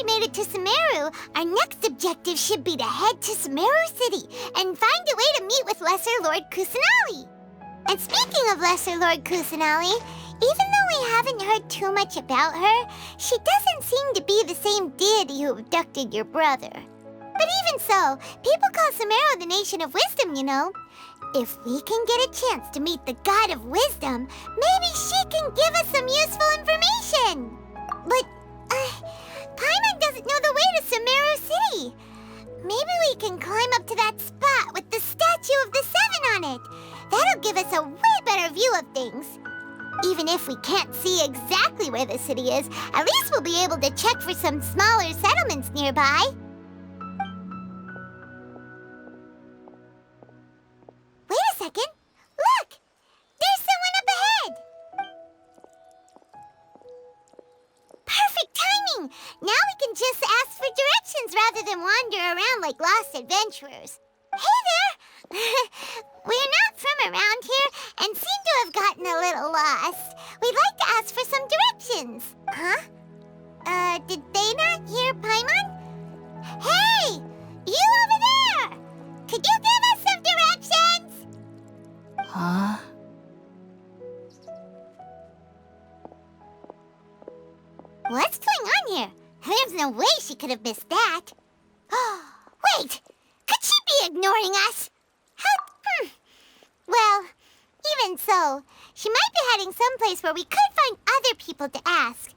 we made it to Sumeru, our next objective should be to head to Sumeru City and find a way to meet with Lesser Lord Kusanali. And speaking of Lesser Lord Kusanali, even though we haven't heard too much about her, she doesn't seem to be the same deity who abducted your brother. But even so, people call Sumeru the Nation of Wisdom, you know. If we can get a chance to meet the God of Wisdom, maybe she can give us some useful information. But, Paimon doesn't know the way to Sumeru City. Maybe we can climb up to that spot with the statue of the Seven on it. That'll give us a way better view of things. Even if we can't see exactly where the city is, at least we'll be able to check for some smaller settlements nearby. Wait a second. Look! There's someone up ahead! Perfect timing! Now we can just ask for directions rather than wander around like lost adventurers. Hey there! We're not from around here and seem to have gotten a little lost. We'd like to ask for some directions. Huh? Did they not hear Paimon? Hey! You over there! Could you give us some directions? Huh? What's going on here? There's no way she could have missed that. Wait! Could she be ignoring us? Well, even so, she might be heading someplace where we could find other people to ask.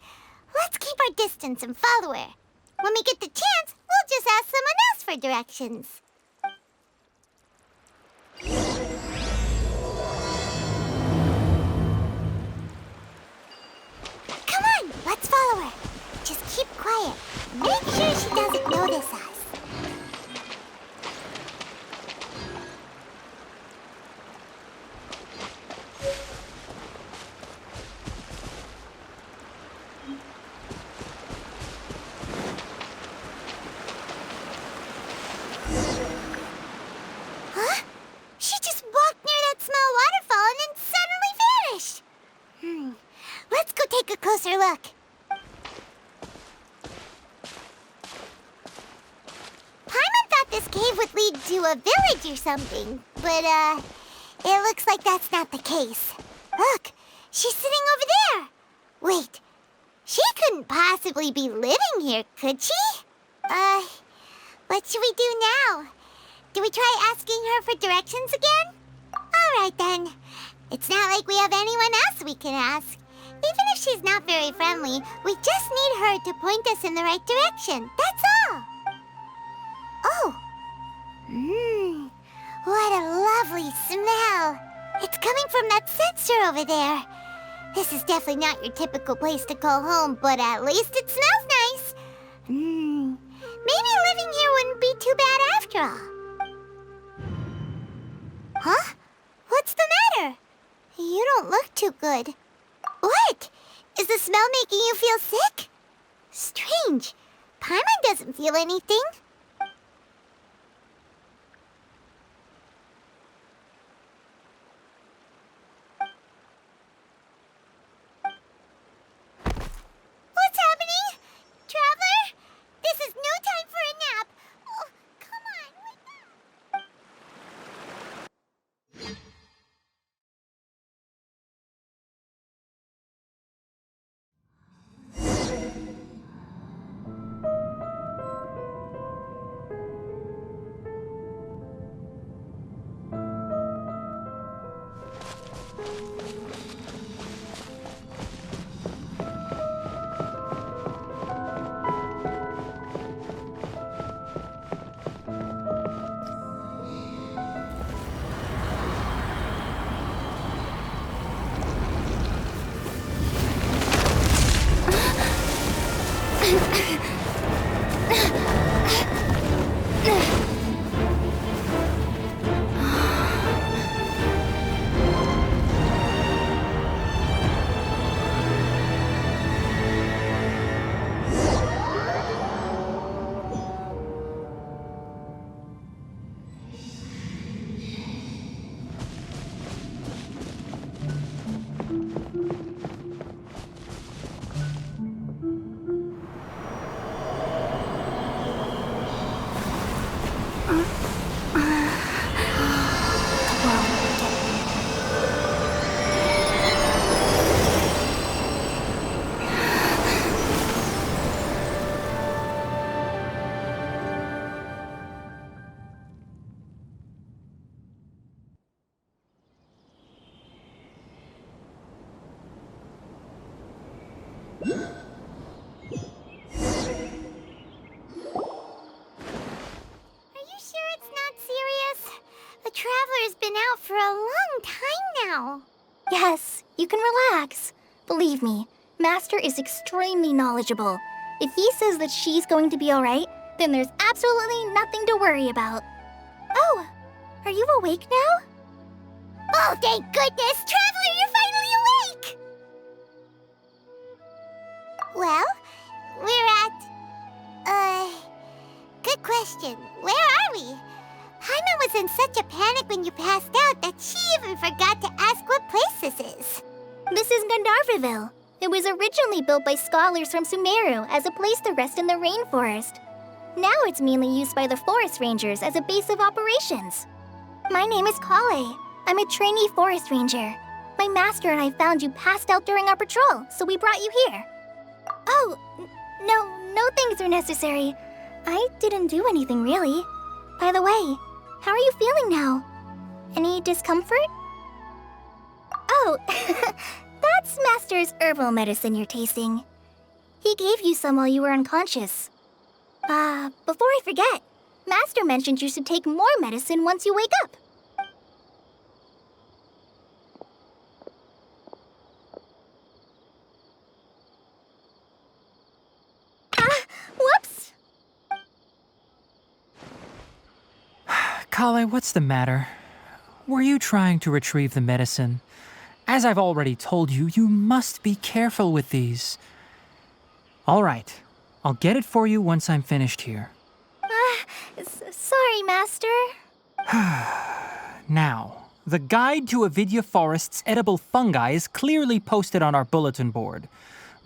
Let's keep our distance and follow her. When we get the chance, we'll just ask someone else for directions. Come on, let's follow her. Just keep quiet. Make sure she doesn't notice us. Huh? She just walked near that small waterfall and then suddenly vanished. Let's go take a closer look. Paimon thought this cave would lead to a village or something, but, it looks like that's not the case. Look, she's sitting over there. Wait, she couldn't possibly be living here, could she? What should we do now? Do we try asking her for directions again? All right, then. It's not like we have anyone else we can ask. Even if she's not very friendly, we just need her to point us in the right direction. That's all. Oh. What a lovely smell. It's coming from that sensor over there. This is definitely not your typical place to call home, but at least it smells nice. Maybe living here wouldn't be too bad after all. Huh? What's the matter? You don't look too good. What? Is the smell making you feel sick? Strange. Paimon doesn't feel anything. What's happening? Traveler? This is no time for a nap. Oh, come on, wake up. you sure it's not serious? The Traveler's been out for a long time now. Yes, you can relax. Believe me, Master is extremely knowledgeable. If he says that she's going to be alright, then there's absolutely nothing to worry about. Oh, are you awake now? Oh, thank goodness! Traveler, you're finally awake! Well, we're at... Good question. Where are we? Paimon was in such a panic when you passed out that she even forgot to ask what place this is. This is Gandharvaville. It was originally built by scholars from Sumeru as a place to rest in the rainforest. Now it's mainly used by the forest rangers as a base of operations. My name is Kale. I'm a trainee forest ranger. My master and I found you passed out during our patrol, so we brought you here. Oh, no things are necessary. I didn't do anything really. By the way, how are you feeling now? Any discomfort? Oh, that's Master's herbal medicine you're tasting. He gave you some while you were unconscious. Before I forget, Master mentioned you should take more medicine once you wake up. Whoops! Kale, what's the matter? Were you trying to retrieve the medicine? As I've already told you, you must be careful with these. All right, I'll get it for you once I'm finished here. Sorry, Master. Now, the guide to Avidya Forest's edible fungi is clearly posted on our bulletin board.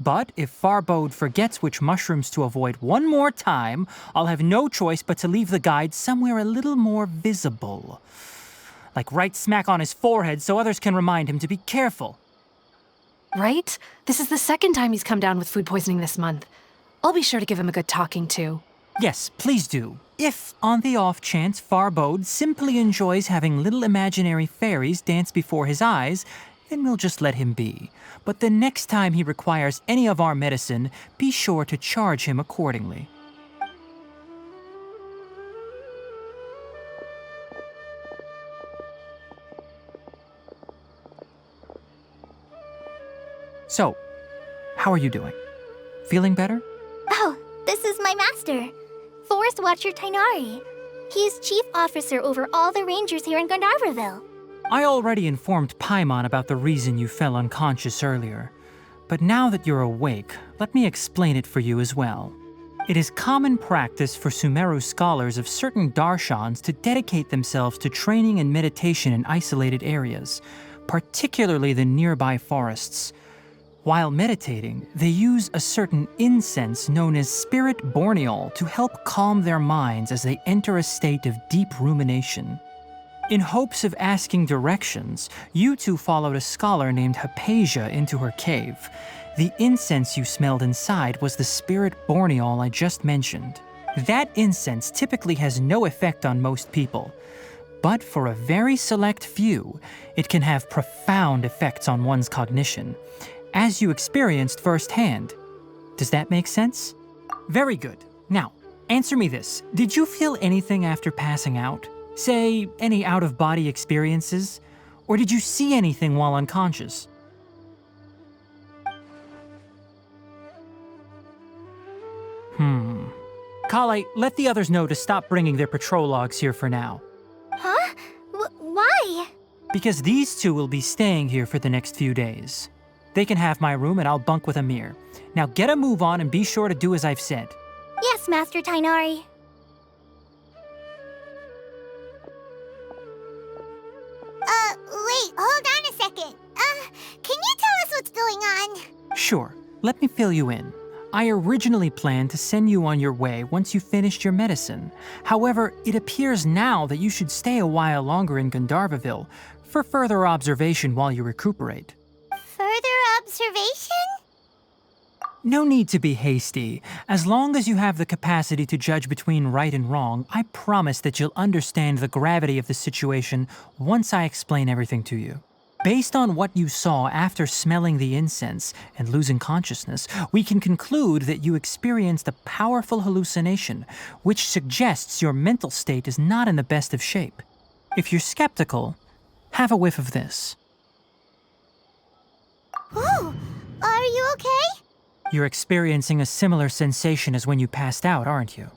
But if Farbode forgets which mushrooms to avoid one more time, I'll have no choice but to leave the guide somewhere a little more visible. Like right smack on his forehead so others can remind him to be careful. Right? This is the second time he's come down with food poisoning this month. I'll be sure to give him a good talking to. Yes, please do. If, on the off chance, Farbode simply enjoys having little imaginary fairies dance before his eyes, then we'll just let him be. But the next time he requires any of our medicine, be sure to charge him accordingly. So, how are you doing? Feeling better? Oh, this is my master, Forest Watcher Tainari. He is chief officer over all the rangers here in Gandharvaville. I already informed Paimon about the reason you fell unconscious earlier. But now that you're awake, let me explain it for you as well. It is common practice for Sumeru scholars of certain darshans to dedicate themselves to training and meditation in isolated areas, particularly the nearby forests. While meditating, they use a certain incense known as spirit borneol to help calm their minds as they enter a state of deep rumination. In hopes of asking directions, you two followed a scholar named Hypatia into her cave. The incense you smelled inside was the spirit borneol I just mentioned. That incense typically has no effect on most people, but for a very select few, it can have profound effects on one's cognition, as you experienced firsthand. Does that make sense? Very good. Now, answer me this. Did you feel anything after passing out? Say, any out-of-body experiences? Or did you see anything while unconscious? Kale, let the others know to stop bringing their patrol logs here for now. Huh? Why? Because these two will be staying here for the next few days. They can have my room and I'll bunk with Amir. Now get a move on and be sure to do as I've said. Yes, Master Tainari. Wait, hold on a second. Can you tell us what's going on? Sure, let me fill you in. I originally planned to send you on your way once you finished your medicine. However, it appears now that you should stay a while longer in Gandharvaville for further observation while you recuperate. Further observation? No need to be hasty. As long as you have the capacity to judge between right and wrong, I promise that you'll understand the gravity of the situation once I explain everything to you. Based on what you saw after smelling the incense and losing consciousness, we can conclude that you experienced a powerful hallucination, which suggests your mental state is not in the best of shape. If you're skeptical, have a whiff of this. Whoa, are you okay? You're experiencing a similar sensation as when you passed out, aren't you?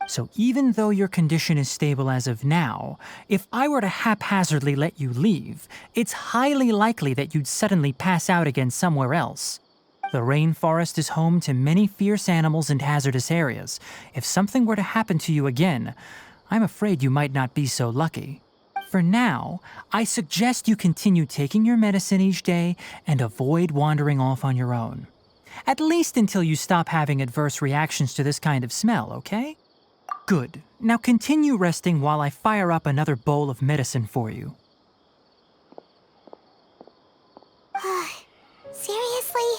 So even though your condition is stable as of now, if I were to haphazardly let you leave, it's highly likely that you'd suddenly pass out again somewhere else. The rainforest is home to many fierce animals and hazardous areas. If something were to happen to you again, I'm afraid you might not be so lucky. For now, I suggest you continue taking your medicine each day and avoid wandering off on your own. At least until you stop having adverse reactions to this kind of smell, okay? Good. Now continue resting while I fire up another bowl of medicine for you. Seriously?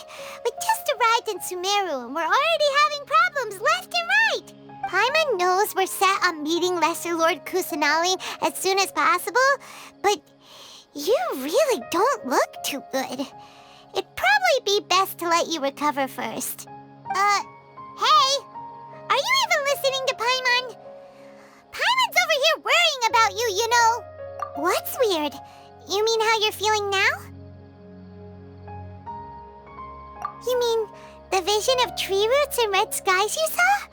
We just arrived in Sumeru and we're already having problems left and right! Paimon knows we're set on meeting Lesser Lord Kusanali as soon as possible, but you really don't look too good. It'd probably be best to let you recover first. Hey! Are you even listening to Paimon? Paimon's over here worrying about you, you know. What's weird? You mean how you're feeling now? You mean the vision of tree roots and red skies you saw?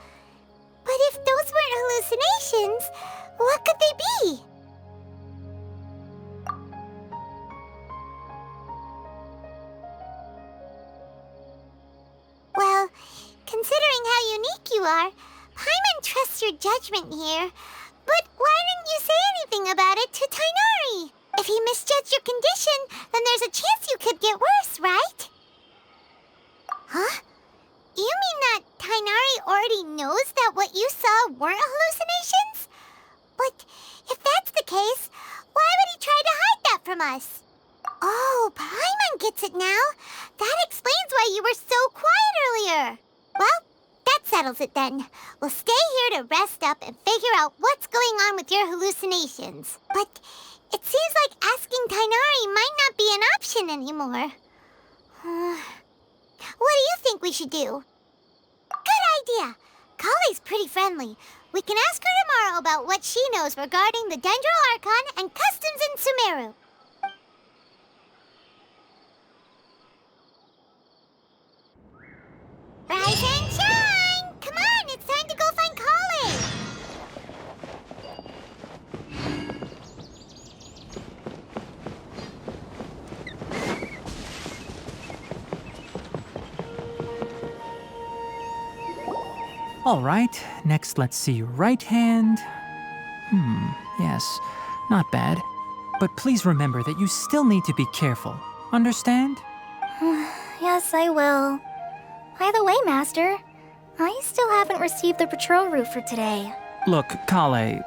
But if those weren't hallucinations, what could they be? Well, considering how unique you are, Paimon trusts your judgment here. But why didn't you say anything about it to Tighnari? If he misjudged your condition, then there's a chance you could get worse, right? Huh? You mean that Tighnari already knows that what you saw weren't hallucinations? But if that's the case, why would he try to hide that from us? Oh, Paimon gets it now. That explains why you were so quiet earlier. Well, that settles it then. We'll stay here to rest up and figure out what's going on with your hallucinations. But it seems like asking Tighnari might not be an option anymore. What do you think we should do? Good idea. Kale's pretty friendly. We can ask her tomorrow about what she knows regarding the Dendro Archon and customs in Sumeru. Rise and shine! Come on, it's time to go find Kale! All right, next let's see your right hand. Yes, not bad. But please remember that you still need to be careful. Understand? Yes, I will. By the way, Master, I still haven't received the patrol route for today. Look, Kale,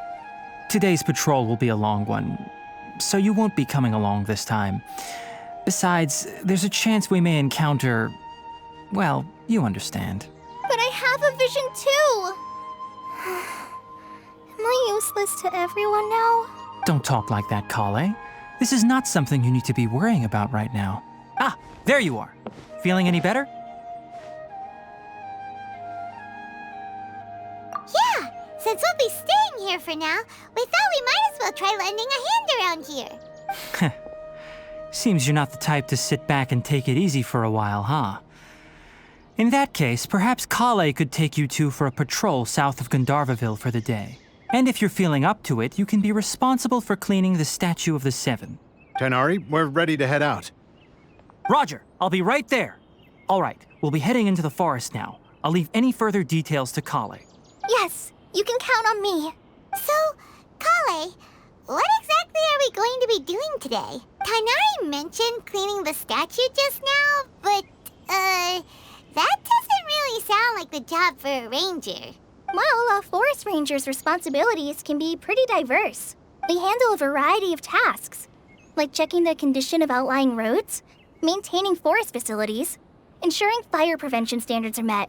today's patrol will be a long one, so you won't be coming along this time. Besides, there's a chance we may encounter... well, you understand. But I have a vision too! Am I useless to everyone now? Don't talk like that, Kale. This is not something you need to be worrying about right now. Ah, there you are. Feeling any better? Yeah, since we'll be staying here for now, we thought we might as well try lending a hand around here. Seems you're not the type to sit back and take it easy for a while, huh? In that case, perhaps Kale could take you two for a patrol south of Gandharvaville for the day. And if you're feeling up to it, you can be responsible for cleaning the Statue of the Seven. Tighnari, we're ready to head out. Roger, I'll be right there. All right, we'll be heading into the forest now. I'll leave any further details to Kale. Yes, you can count on me. So, Kale, what exactly are we going to be doing today? Tighnari mentioned cleaning the statue just now, but, that doesn't really sound like the job for a ranger. Well, a forest ranger's responsibilities can be pretty diverse. They handle a variety of tasks, like checking the condition of outlying roads, maintaining forest facilities, ensuring fire prevention standards are met,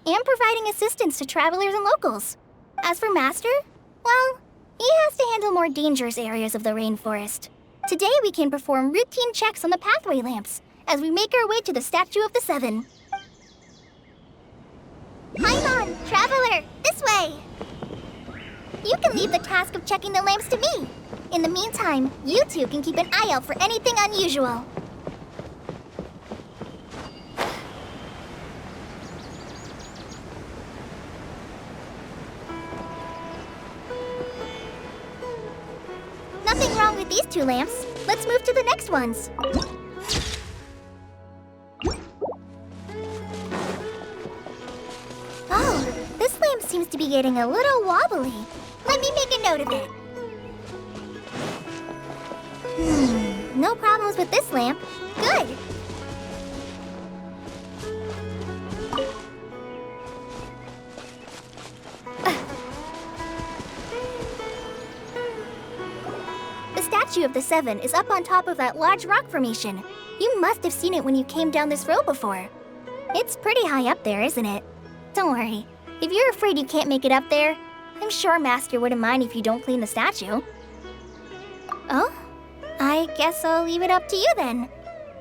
and providing assistance to travelers and locals. As for Master, well, he has to handle more dangerous areas of the rainforest. Today we can perform routine checks on the pathway lamps as we make our way to the Statue of the Seven. Paimon, Traveler, this way! You can leave the task of checking the lamps to me. In the meantime, you two can keep an eye out for anything unusual. Nothing wrong with these two lamps. Let's move to the next ones. Oh, this lamp seems to be getting a little wobbly. Let me make a note of it. No problems with this lamp. Good. The Statue of the Seven is up on top of that large rock formation. You must have seen it when you came down this road before. It's pretty high up there, isn't it? Don't worry. If you're afraid you can't make it up there, I'm sure Master wouldn't mind if you don't clean the statue. Oh? I guess I'll leave it up to you then.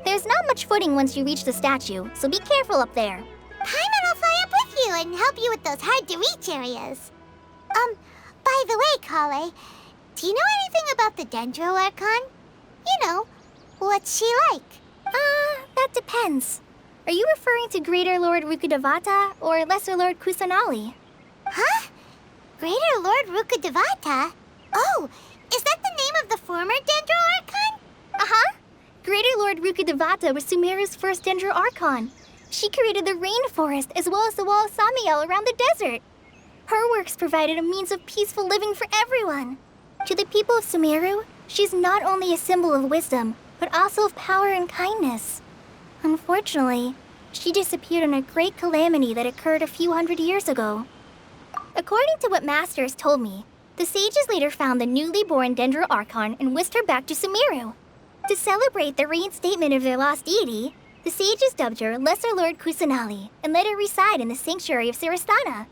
There's not much footing once you reach the statue, so be careful up there. Paimon will fly up with you and help you with those hard-to-reach areas. By the way, Kale, do you know anything about the Dendro Archon? You know, what's she like? That depends. Are you referring to Greater Lord Rukkhadevata or Lesser Lord Kusanali? Huh? Greater Lord Rukkhadevata? Oh, is that the name of the former Dendro Archon? Uh-huh. Greater Lord Rukkhadevata was Sumeru's first Dendro Archon. She created the rainforest as well as the wall of Samiel around the desert. Her works provided a means of peaceful living for everyone. To the people of Sumeru, she's not only a symbol of wisdom, but also of power and kindness. Unfortunately, she disappeared in a great calamity that occurred a few hundred years ago. According to what Master has told me, the sages later found the newly born Dendro Archon and whisked her back to Sumeru. To celebrate the reinstatement of their lost deity, the sages dubbed her Lesser Lord Kusanali and let her reside in the sanctuary of Sarastana.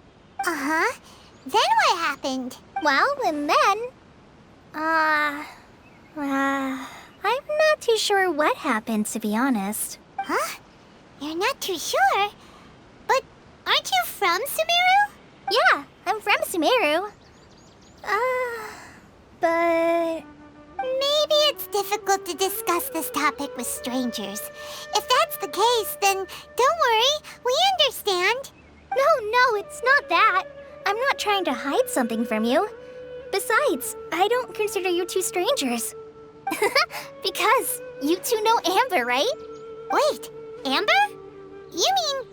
Uh-huh. Then what happened? Well, and then... I'm not too sure what happened, to be honest. Huh? You're not too sure? But aren't you from Sumeru? Yeah, I'm from Sumeru. But... Maybe it's difficult to discuss this topic with strangers. If that's the case, then don't worry, we understand. No, it's not that. I'm not trying to hide something from you. Besides, I don't consider you two strangers. Because you two know Amber, right? Wait, Amber? You mean...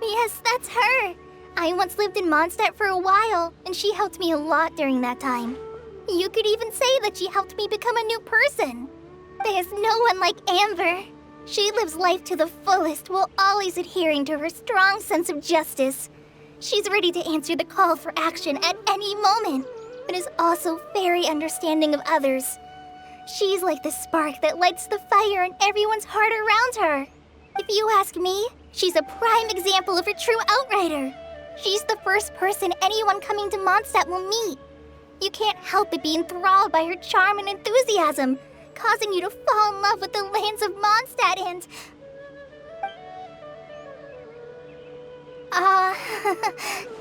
Yes, that's her. I once lived in Mondstadt for a while, and she helped me a lot during that time. You could even say that she helped me become a new person. There's no one like Amber. She lives life to the fullest while always adhering to her strong sense of justice. She's ready to answer the call for action at any moment, but is also very understanding of others. She's like the spark that lights the fire in everyone's heart around her. If you ask me, she's a prime example of a true outrider. She's the first person anyone coming to Mondstadt will meet. You can't help but be enthralled by her charm and enthusiasm, causing you to fall in love with the lands of Mondstadt and...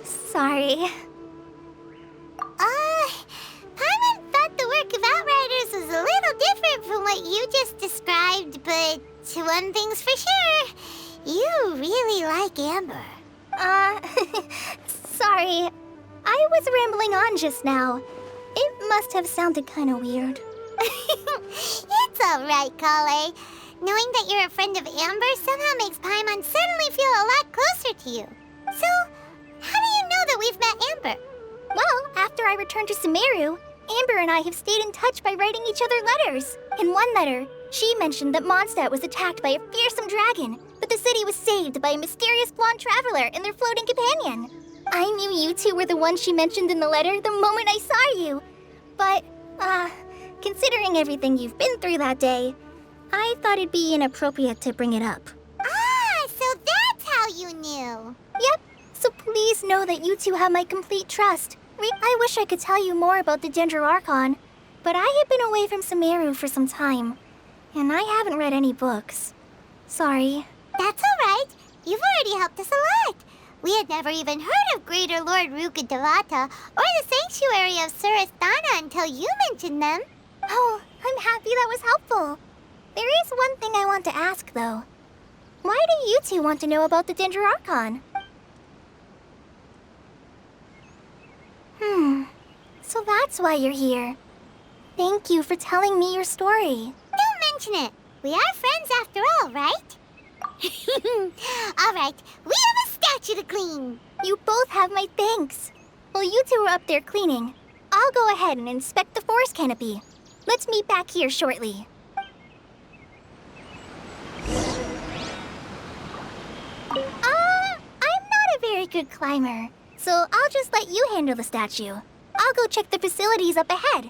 sorry. Paimon thought the work of Outriders was a little different from what you just described, but one thing's for sure, you really like Amber. Sorry. I was rambling on just now. It must have sounded kind of weird. It's alright, Kale. Knowing that you're a friend of Amber somehow makes Paimon suddenly feel a lot closer to you. So, how do you know that we've met Amber? Well, after I returned to Sumeru, Amber and I have stayed in touch by writing each other letters. In one letter, she mentioned that Mondstadt was attacked by a fearsome dragon, but the city was saved by a mysterious blonde traveler and their floating companion. I knew you two were the ones she mentioned in the letter the moment I saw you. But, considering everything you've been through that day, I thought it'd be inappropriate to bring it up. So that's how you knew. Yep, so please know that you two have my complete trust. I wish I could tell you more about the Dendro Archon. but I have been away from Sumeru for some time, and I haven't read any books. Sorry. That's all right. You've already helped us a lot. We had never even heard of Greater Lord Rukkhadevata or the Sanctuary of Surasthana until you mentioned them. Oh, I'm happy that was helpful. There is one thing I want to ask, though. Why do you two want to know about the Danger Archon? So that's why you're here. Thank you for telling me your story. Don't mention it. We are friends after all, right? All right, we have a statue to clean. You both have my thanks. While you two are up there cleaning, I'll go ahead and inspect the forest canopy. Let's meet back here shortly. I'm not a very good climber, so I'll just let you handle the statue. I'll go check the facilities up ahead.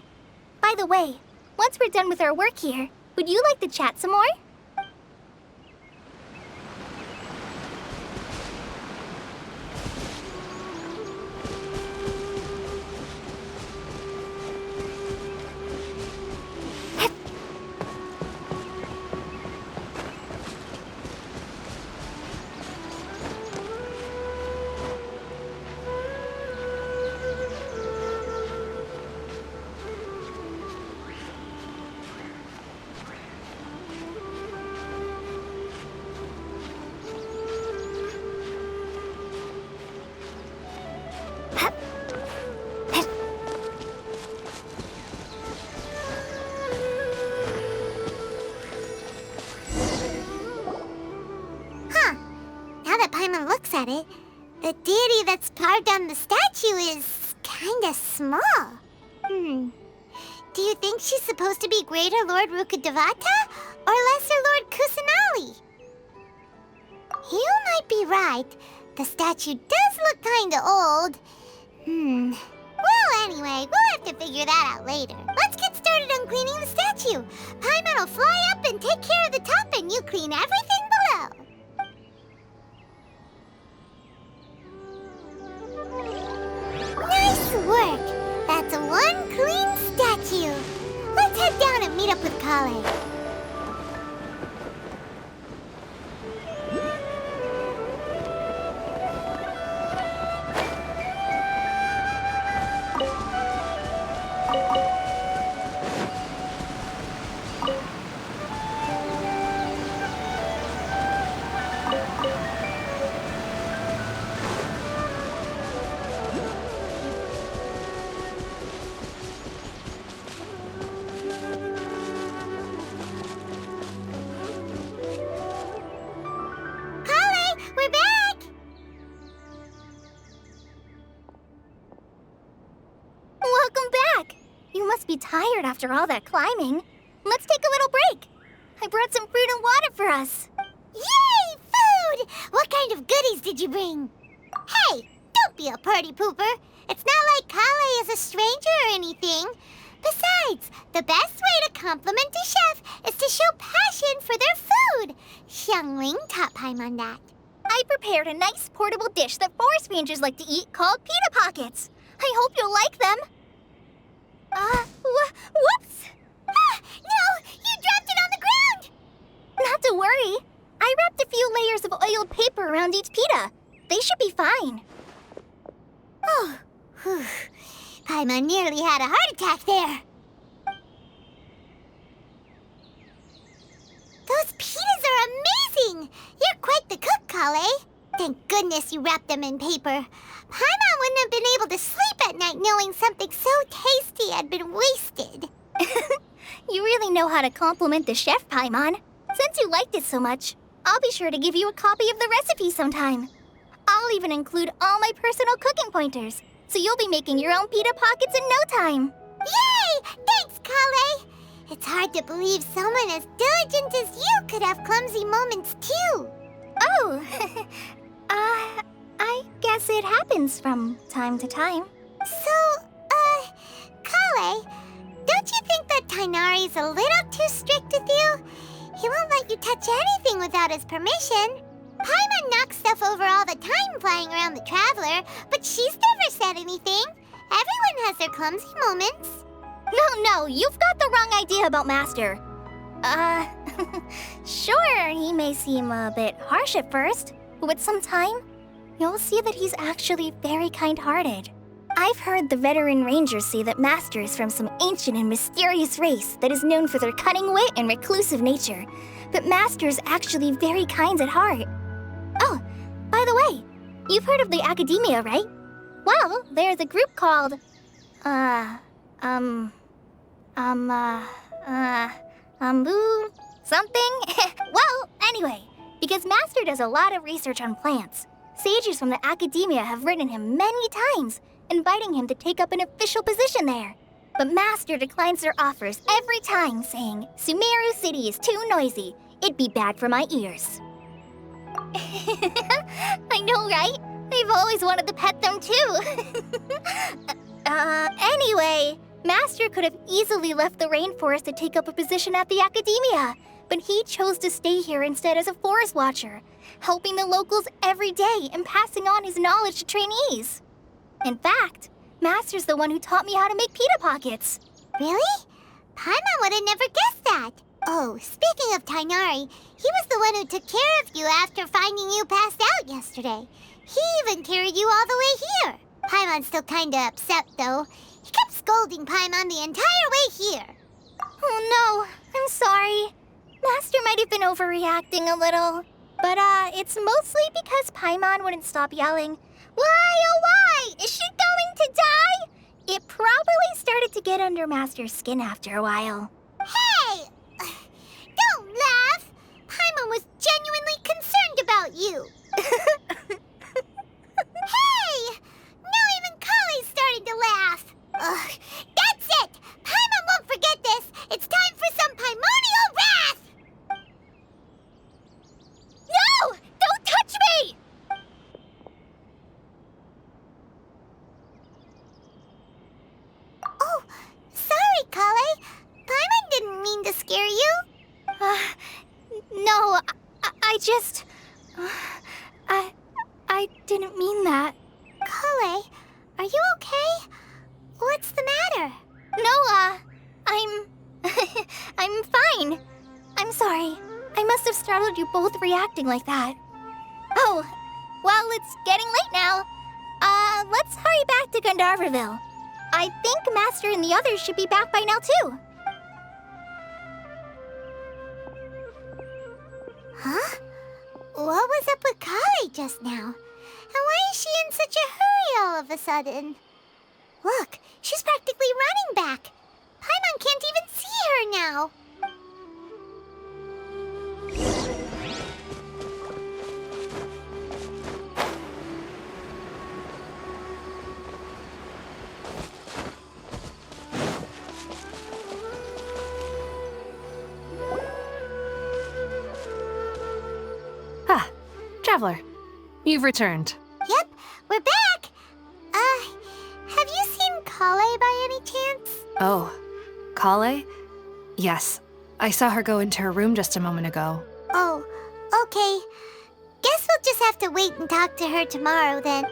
By the way, once we're done with our work here, would you like to chat some more? Looks at it, the deity that's carved on the statue is kinda small. Do you think she's supposed to be Greater Lord Rukkhadevata or Lesser Lord Kusanali? You might be right. The statue does look kinda old. Well, anyway, we'll have to figure that out later. Let's get started on cleaning the statue. Paimon will fly up and take care of the top, and you clean everything below. Nice work! That's one clean statue. Let's head down and meet up with Kale. Tired after all that climbing. Let's take a little break. I brought some fruit and water for us. Yay, food! What kind of goodies did you bring? Hey, don't be a party pooper. It's not like Kale is a stranger or anything. Besides, the best way to compliment a chef is to show passion for their food. Xiangling taught Paimon that. I prepared a nice portable dish that forest rangers like to eat called pita pockets. I hope you'll like them. Whoops! No! You dropped it on the ground! Not to worry. I wrapped a few layers of oiled paper around each pita. They should be fine. Oh, whew. Paimon nearly had a heart attack there. Those pitas are amazing! You're quite the cook, Kale. Thank goodness you wrapped them in paper. Paimon wouldn't have been able to sleep at night knowing something so tasty had been wasted. You really know how to compliment the chef, Paimon. Since you liked it so much, I'll be sure to give you a copy of the recipe sometime. I'll even include all my personal cooking pointers, so you'll be making your own pita pockets in no time. Yay! Thanks, Kale! It's hard to believe someone as diligent as you could have clumsy moments, too. Oh, I guess it happens from time to time. So, Kale, don't you think that Tighnari's a little too strict with you? He won't let you touch anything without his permission. Paimon knocks stuff over all the time flying around the Traveler, but she's never said anything. Everyone has their clumsy moments. No, you've got the wrong idea about Master. Sure, he may seem a bit harsh at first, but with some time, you'll see that he's actually very kind-hearted. I've heard the veteran rangers say that Master is from some ancient and mysterious race that is known for their cunning wit and reclusive nature, but Master is actually very kind at heart. Oh, by the way, you've heard of the Academia, right? Well, there's a group called, something? Well, anyway, because Master does a lot of research on plants, sages from the Academia have written him many times, inviting him to take up an official position there. But Master declines their offers every time, saying, Sumeru City is too noisy. It'd be bad for my ears. I know, right? I've always wanted to pet them too. Anyway, Master could have easily left the rainforest to take up a position at the Academia, but he chose to stay here instead as a forest watcher, helping the locals every day and passing on his knowledge to trainees. In fact, Master's the one who taught me how to make pita pockets. Really? Paimon would have never guessed that. Oh, speaking of Tighnari, he was the one who took care of you after finding you passed out yesterday. He even carried you all the way here. Paimon's still kinda upset, though. He kept scolding Paimon the entire way here. Oh no, I'm sorry. Master might have been overreacting a little. But it's mostly because Paimon wouldn't stop yelling, "Why, oh why? Is she going to die?" It probably started to get under Master's skin after a while. Hey! Don't laugh! Paimon was genuinely concerned about you. Hey! Now even Kale's starting to laugh. Ugh, that's it! Paimon won't forget this! It's time for some Paimonial wrath! No! Don't touch me! Oh, sorry, Kale. Paimon didn't mean to scare you. No, I just... I didn't mean that. Kale, are you okay? What's the matter? No, I'm fine. I'm sorry. I must have startled you both reacting like that. Oh, well, it's getting late now. Let's hurry back to Gandharville. I think Master and the others should be back by now, too. Huh? What was up with Kale just now? And why is she in such a hurry all of a sudden? Look, she's practically running back. Paimon can't even see her now. Ah, Traveler, you've returned. Yep, we're back. Have you seen Kale by any chance? Oh, Kale? Yes, I saw her go into her room just a moment ago. Oh, okay. Guess we'll just have to wait and talk to her tomorrow then.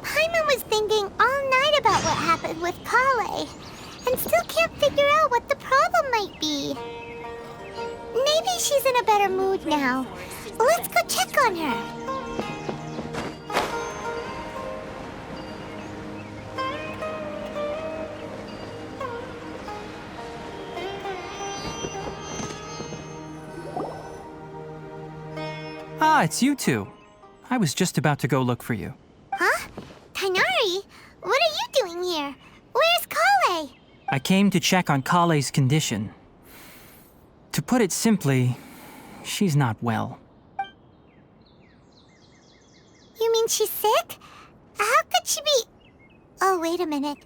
Paimon was thinking all night about what happened with Kale, and still can't figure out what the problem might be. Maybe she's in a better mood now. Let's go check on her. Ah, it's you two. I was just about to go look for you. Huh? Tighnari? What are you doing here? Where's Kale? I came to check on Kale's condition. To put it simply, she's not well. You mean she's sick? How could she be... Oh, wait a minute.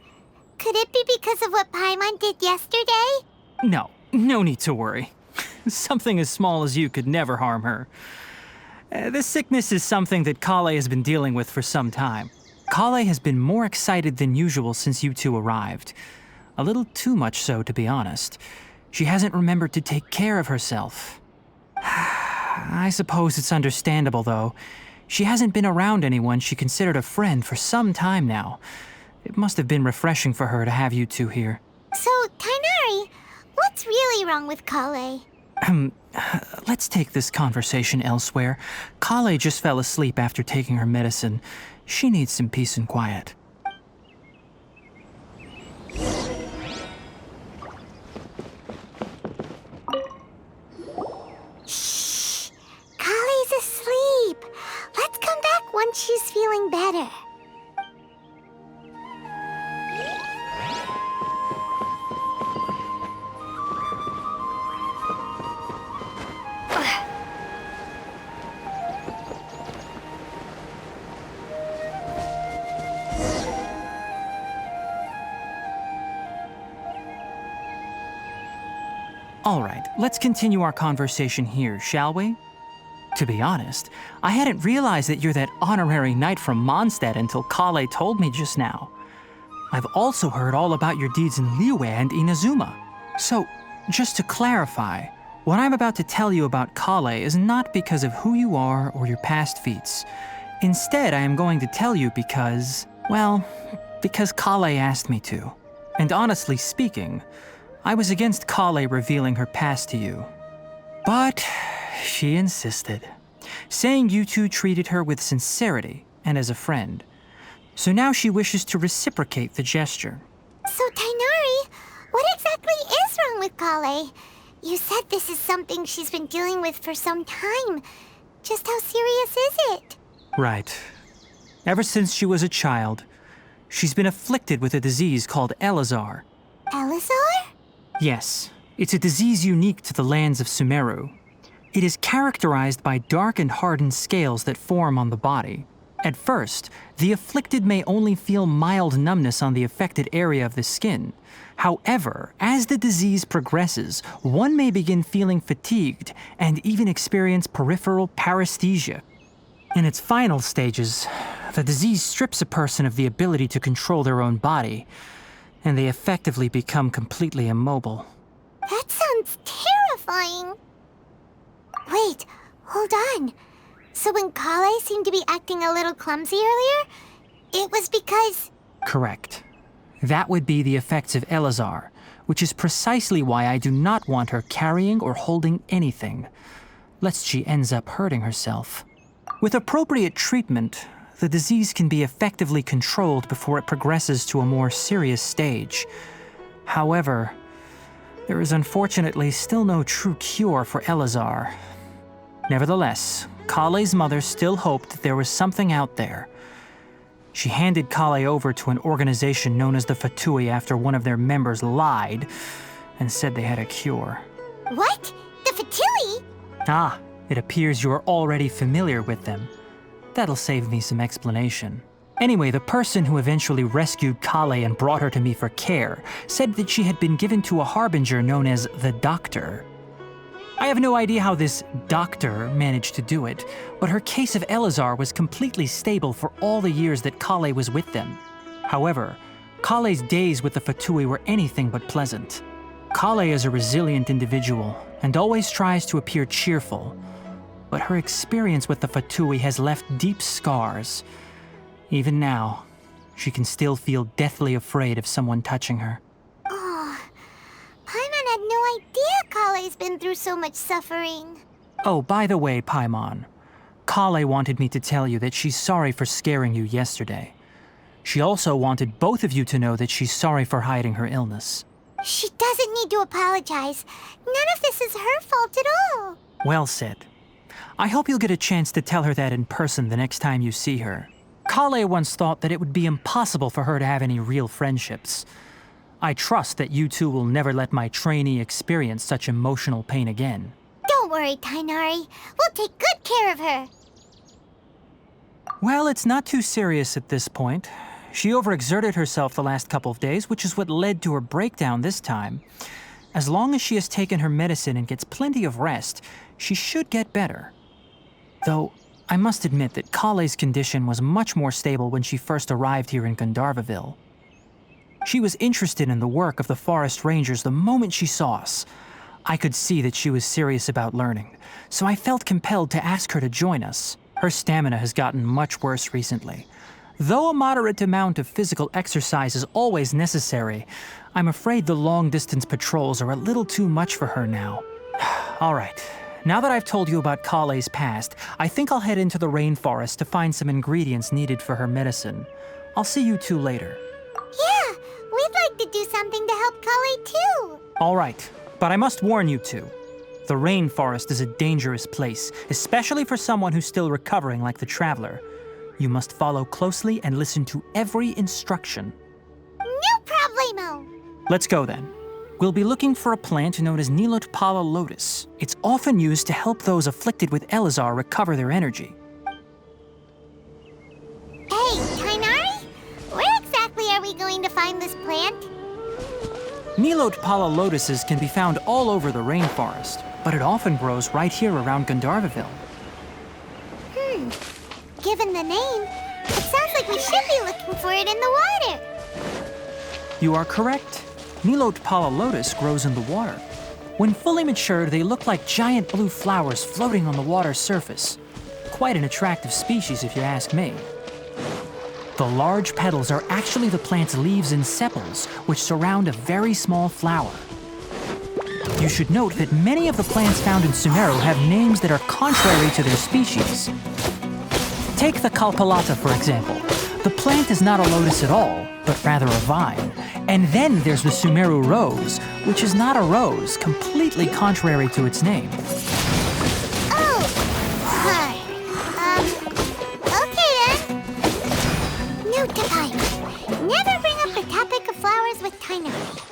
Could it be because of what Paimon did yesterday? No need to worry. Something as small as you could never harm her. This sickness is something that Kale has been dealing with for some time. Kale has been more excited than usual since you two arrived. A little too much so, to be honest. She hasn't remembered to take care of herself. I suppose it's understandable, though. She hasn't been around anyone she considered a friend for some time now. It must have been refreshing for her to have you two here. So, Tighnari, what's really wrong with Kale? Let's take this conversation elsewhere. Kale just fell asleep after taking her medicine. She needs some peace and quiet. Shh! Kale's asleep. Let's come back once she's feeling better. All right, let's continue our conversation here, shall we? To be honest, I hadn't realized that you're that honorary knight from Mondstadt until Kale told me just now. I've also heard all about your deeds in Liyue and Inazuma. So, just to clarify, what I'm about to tell you about Kale is not because of who you are or your past feats. Instead, I am going to tell you because, well, because Kale asked me to. And honestly speaking, I was against Kale revealing her past to you. But she insisted, saying you two treated her with sincerity and as a friend. So now she wishes to reciprocate the gesture. So, Tighnari, what exactly is wrong with Kale? You said this is something she's been dealing with for some time. Just how serious is it? Right. Ever since she was a child, she's been afflicted with a disease called Elazar. Elazar? Yes, it's a disease unique to the lands of Sumeru. It is characterized by dark and hardened scales that form on the body. At first, the afflicted may only feel mild numbness on the affected area of the skin. However, as the disease progresses, one may begin feeling fatigued and even experience peripheral paresthesia. In its final stages, the disease strips a person of the ability to control their own body, and they effectively become completely immobile. That sounds terrifying. Wait, hold on. So when Kale seemed to be acting a little clumsy earlier, it was because... Correct. That would be the effects of Elazar, which is precisely why I do not want her carrying or holding anything, lest she ends up hurting herself. With appropriate treatment, the disease can be effectively controlled before it progresses to a more serious stage. However, there is unfortunately still no true cure for Elazar. Nevertheless, Kale's mother still hoped that there was something out there. She handed Kale over to an organization known as the Fatui after one of their members lied and said they had a cure. What? The Fatui? Ah, it appears you are already familiar with them. That'll save me some explanation. Anyway, the person who eventually rescued Kale and brought her to me for care said that she had been given to a harbinger known as the Doctor. I have no idea how this doctor managed to do it, but her case of Elazar was completely stable for all the years that Kale was with them. However, Kale's days with the Fatui were anything but pleasant. Kale is a resilient individual and always tries to appear cheerful, but her experience with the Fatui has left deep scars. Even now, she can still feel deathly afraid of someone touching her. Oh, Paimon had no idea Kale's been through so much suffering. Oh, by the way, Paimon, Kale wanted me to tell you that she's sorry for scaring you yesterday. She also wanted both of you to know that she's sorry for hiding her illness. She doesn't need to apologize. None of this is her fault at all. Well said. I hope you'll get a chance to tell her that in person the next time you see her. Kale once thought that it would be impossible for her to have any real friendships. I trust that you two will never let my trainee experience such emotional pain again. Don't worry, Tighnari. We'll take good care of her. Well, it's not too serious at this point. She overexerted herself the last couple of days, which is what led to her breakdown this time. As long as she has taken her medicine and gets plenty of rest, she should get better. Though, I must admit that Kale's condition was much more stable when she first arrived here in Gandharvaville. She was interested in the work of the forest rangers the moment she saw us. I could see that she was serious about learning, so I felt compelled to ask her to join us. Her stamina has gotten much worse recently. Though a moderate amount of physical exercise is always necessary, I'm afraid the long-distance patrols are a little too much for her now. All right, now that I've told you about Kale's past, I think I'll head into the rainforest to find some ingredients needed for her medicine. I'll see you two later. Yeah, we'd like to do something to help Kale too. All right, but I must warn you two. The rainforest is a dangerous place, especially for someone who's still recovering like the Traveler. You must follow closely and listen to every instruction. No problemo. Let's go then. We'll be looking for a plant known as Nilotpala lotus. It's often used to help those afflicted with Elazar recover their energy. Hey, Tighnari, where exactly are we going to find this plant? Nilotpala lotuses can be found all over the rainforest, but it often grows right here around Gandharvaville. Given the name, it sounds like we should be looking for it in the water. You are correct. Nilotpala lotus grows in the water. When fully matured, they look like giant blue flowers floating on the water's surface. Quite an attractive species, if you ask me. The large petals are actually the plant's leaves and sepals, which surround a very small flower. You should note that many of the plants found in Sumeru have names that are contrary to their species. Take the Kalpalata, for example. The plant is not a lotus at all, but rather a vine. And then there's the Sumeru rose, which is not a rose, completely contrary to its name. Oh, hi. Okay then. Note to time. Never bring up the topic of flowers with Tighnari.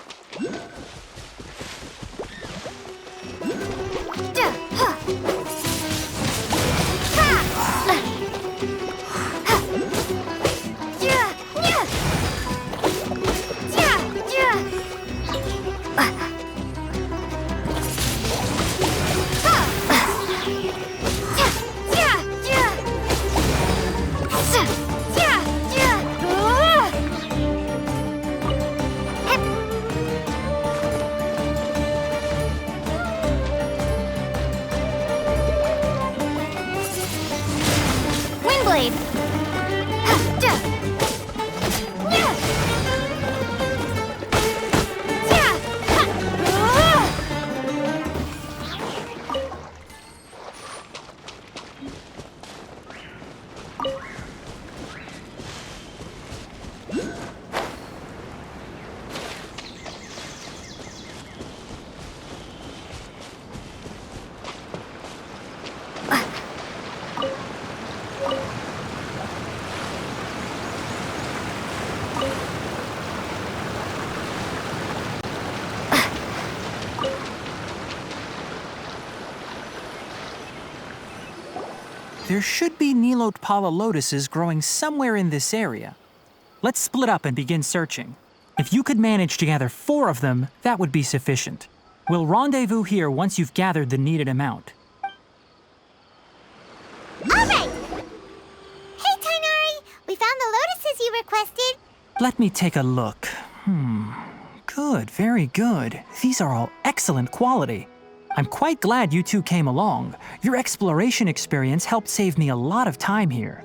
There should be Nilotpala lotuses growing somewhere in this area. Let's split up and begin searching. If you could manage to gather 4 of them, that would be sufficient. We'll rendezvous here once you've gathered the needed amount. All right. Hey, Tighnari, we found the lotuses you requested. Let me take a look. Good, very good. These are all excellent quality. I'm quite glad you two came along. Your exploration experience helped save me a lot of time here.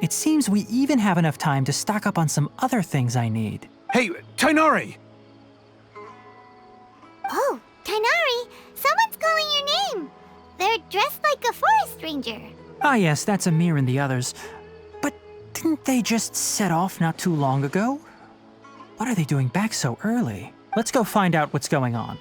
It seems we even have enough time to stock up on some other things I need. Hey, Tighnari! Oh, Tighnari, someone's calling your name. They're dressed like a forest ranger. Ah yes, that's Amir and the others. But didn't they just set off not too long ago? What are they doing back so early? Let's go find out what's going on.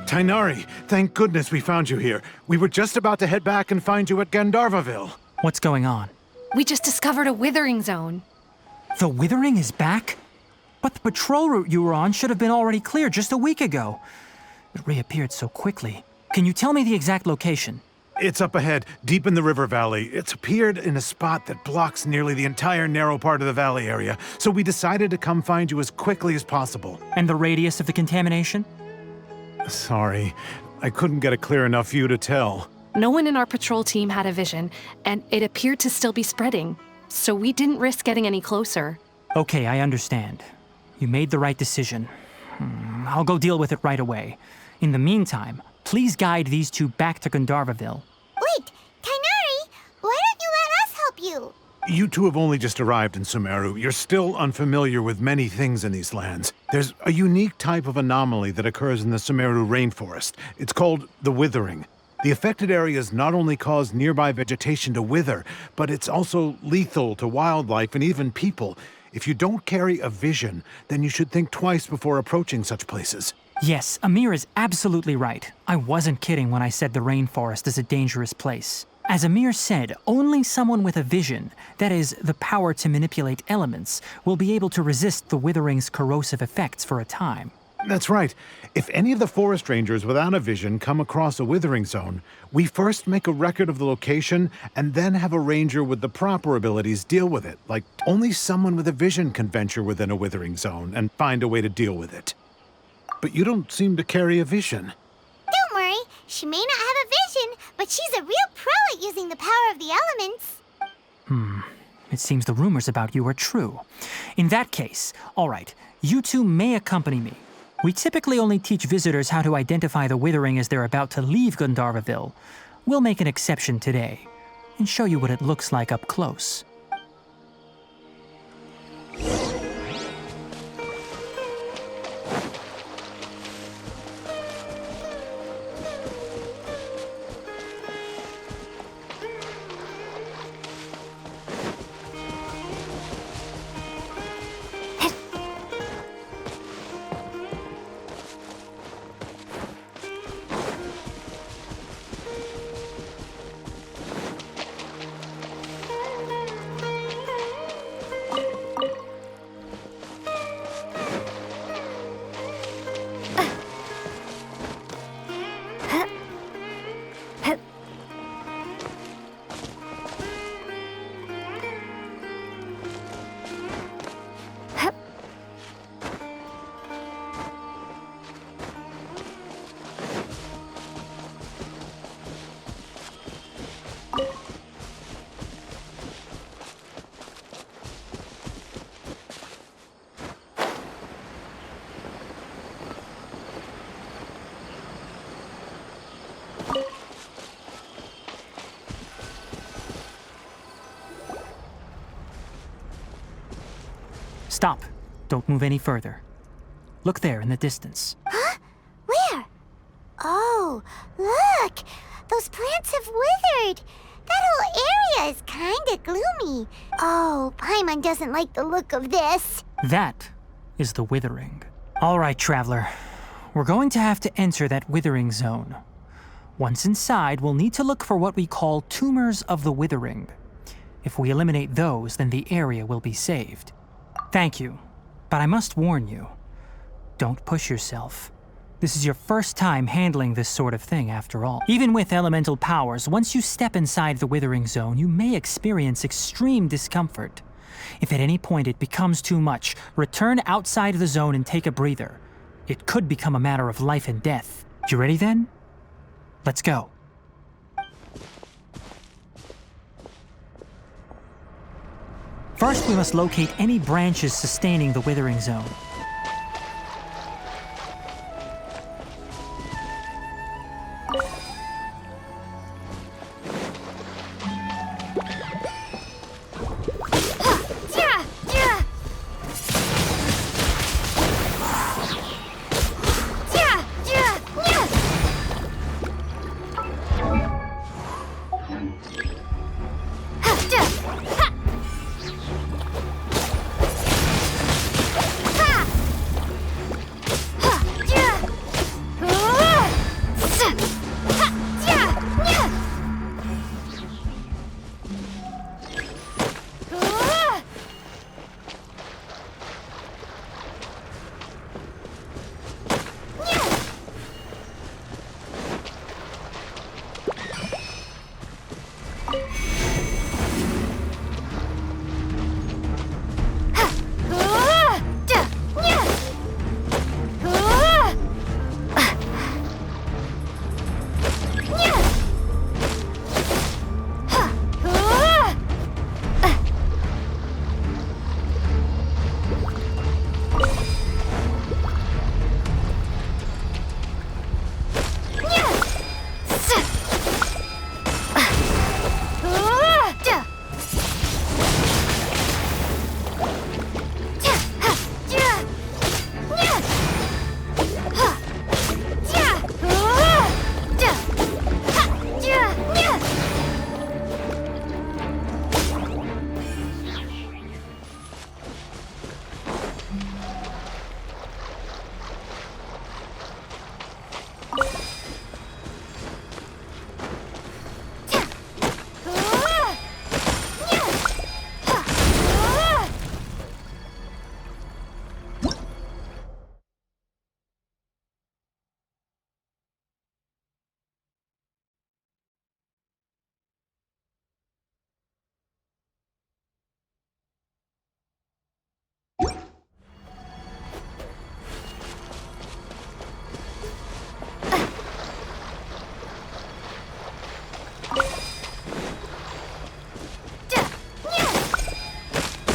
Tighnari, thank goodness we found you here. We were just about to head back and find you at Gandharvaville. What's going on? We just discovered a withering zone. The withering is back? But the patrol route you were on should have been already cleared just a week ago. It reappeared so quickly. Can you tell me the exact location? It's up ahead, deep in the river valley. It's appeared in a spot that blocks nearly the entire narrow part of the valley area, so we decided to come find you as quickly as possible. And the radius of the contamination? Sorry, I couldn't get a clear enough view to tell. No one in our patrol team had a vision, and it appeared to still be spreading. So we didn't risk getting any closer. Okay, I understand. You made the right decision. I'll go deal with it right away. In the meantime, please guide these two back to Gandharvaville. Wait, Tighnari, why don't you let us help you? You two have only just arrived in Sumeru. You're still unfamiliar with many things in these lands. There's a unique type of anomaly that occurs in the Sumeru rainforest. It's called the withering. The affected areas not only cause nearby vegetation to wither, but it's also lethal to wildlife and even people. If you don't carry a vision, then you should think twice before approaching such places. Yes, Amir is absolutely right. I wasn't kidding when I said the rainforest is a dangerous place. As Amir said, only someone with a vision, that is, the power to manipulate elements, will be able to resist the withering's corrosive effects for a time. That's right. If any of the forest rangers without a vision come across a withering zone, we first make a record of the location and then have a ranger with the proper abilities deal with it. Like, only someone with a vision can venture within a withering zone and find a way to deal with it. But you don't seem to carry a vision. Don't worry, she may not have a vision, but she's a real pro at using the power of the elements. It seems the rumors about you are true. In that case, all right, you two may accompany me. We typically only teach visitors how to identify the withering as they're about to leave Gandharvaville. We'll make an exception today and show you what it looks like up close. Stop. Don't move any further. Look there in the distance. Huh? Where? Oh, look! Those plants have withered! That whole area is kinda gloomy. Oh, Paimon doesn't like the look of this. That is the withering. All right, traveler. We're going to have to enter that withering zone. Once inside, we'll need to look for what we call tumors of the withering. If we eliminate those, then the area will be saved. Thank you, but I must warn you. Don't push yourself. This is your first time handling this sort of thing, after all. Even with elemental powers, once you step inside the withering zone, you may experience extreme discomfort. If at any point it becomes too much, return outside the zone and take a breather. It could become a matter of life and death. You ready then? Let's go. First, we must locate any branches sustaining the withering zone.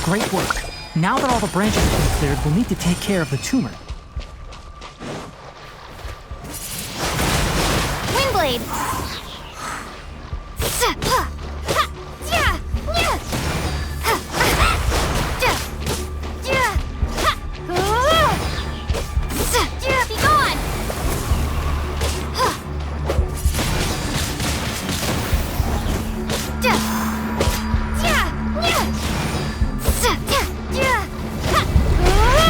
Great work. Now that all the branches have been cleared, we'll need to take care of the tumor. Windblade! Be gone!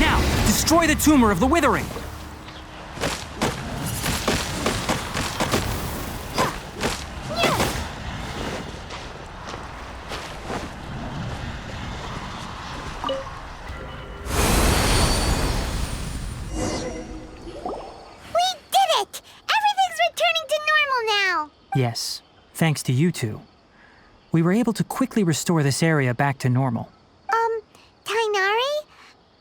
Now, destroy the tumor of the withering! Yes, thanks to you two. We were able to quickly restore this area back to normal. Tighnari?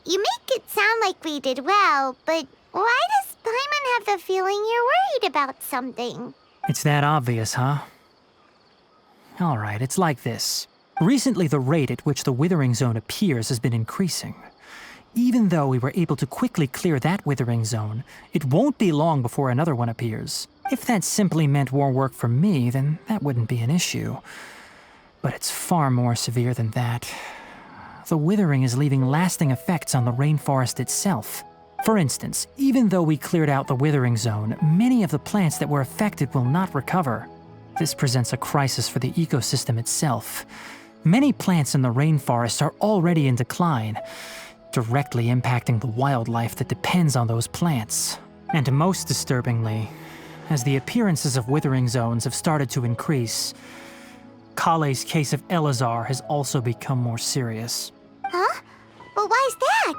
You make it sound like we did well, but why does Paimon have the feeling you're worried about something? It's that obvious, huh? Alright, it's like this. Recently, the rate at which the withering zone appears has been increasing. Even though we were able to quickly clear that withering zone, it won't be long before another one appears. If that simply meant more work for me, then that wouldn't be an issue. But it's far more severe than that. The withering is leaving lasting effects on the rainforest itself. For instance, even though we cleared out the withering zone, many of the plants that were affected will not recover. This presents a crisis for the ecosystem itself. Many plants in the rainforest are already in decline, directly impacting the wildlife that depends on those plants. And most disturbingly, as the appearances of withering zones have started to increase, Kale's case of Elazar has also become more serious. Huh? But why's that?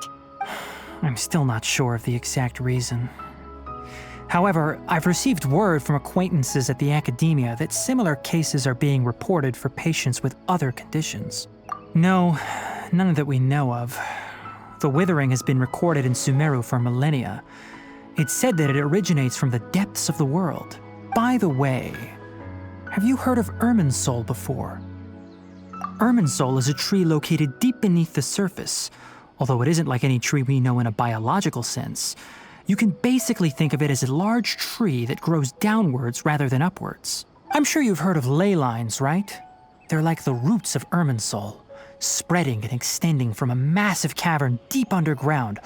I'm still not sure of the exact reason. However, I've received word from acquaintances at the academia that similar cases are being reported for patients with other conditions. No, none that we know of. The withering has been recorded in Sumeru for millennia. It's said that it originates from the depths of the world. By the way, have you heard of Irminsul before? Irminsul is a tree located deep beneath the surface. Although it isn't like any tree we know in a biological sense, you can basically think of it as a large tree that grows downwards rather than upwards. I'm sure you've heard of ley lines, right? They're like the roots of Irminsul, spreading and extending from a massive cavern deep underground.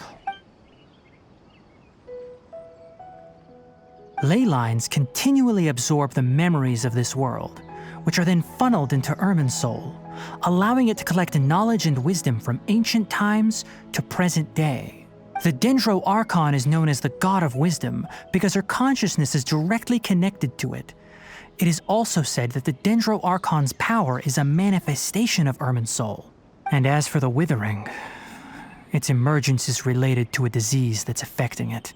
Ley lines continually absorb the memories of this world, which are then funneled into Irminsul, allowing it to collect knowledge and wisdom from ancient times to present day. The Dendro Archon is known as the God of Wisdom because her consciousness is directly connected to it. It is also said that the Dendro Archon's power is a manifestation of Irminsul. And as for the withering, its emergence is related to a disease that's affecting it.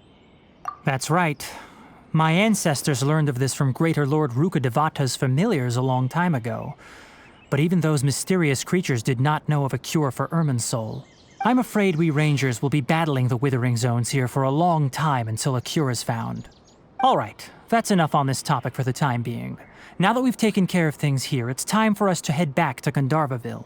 That's right. My ancestors learned of this from Greater Lord Rukkhadevata's familiars a long time ago. But even those mysterious creatures did not know of a cure for Irminsul. I'm afraid we rangers will be battling the withering zones here for a long time until a cure is found. All right, that's enough on this topic for the time being. Now that we've taken care of things here, it's time for us to head back to Gandharvaville.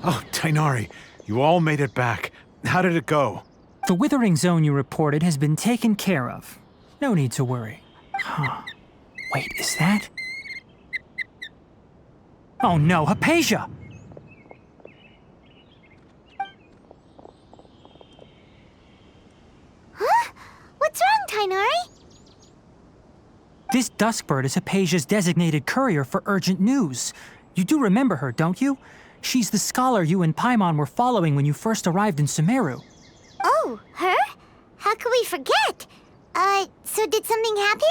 Oh, Tighnari, you all made it back. How did it go? The withering zone you reported has been taken care of. No need to worry. Huh. Wait, is that? Oh no, Hypatia! Huh? What's wrong, Tighnari? This duskbird is Hypatia's designated courier for urgent news. You do remember her, don't you? She's the scholar you and Paimon were following when you first arrived in Sumeru. Oh, her? How could we forget? So did something happen?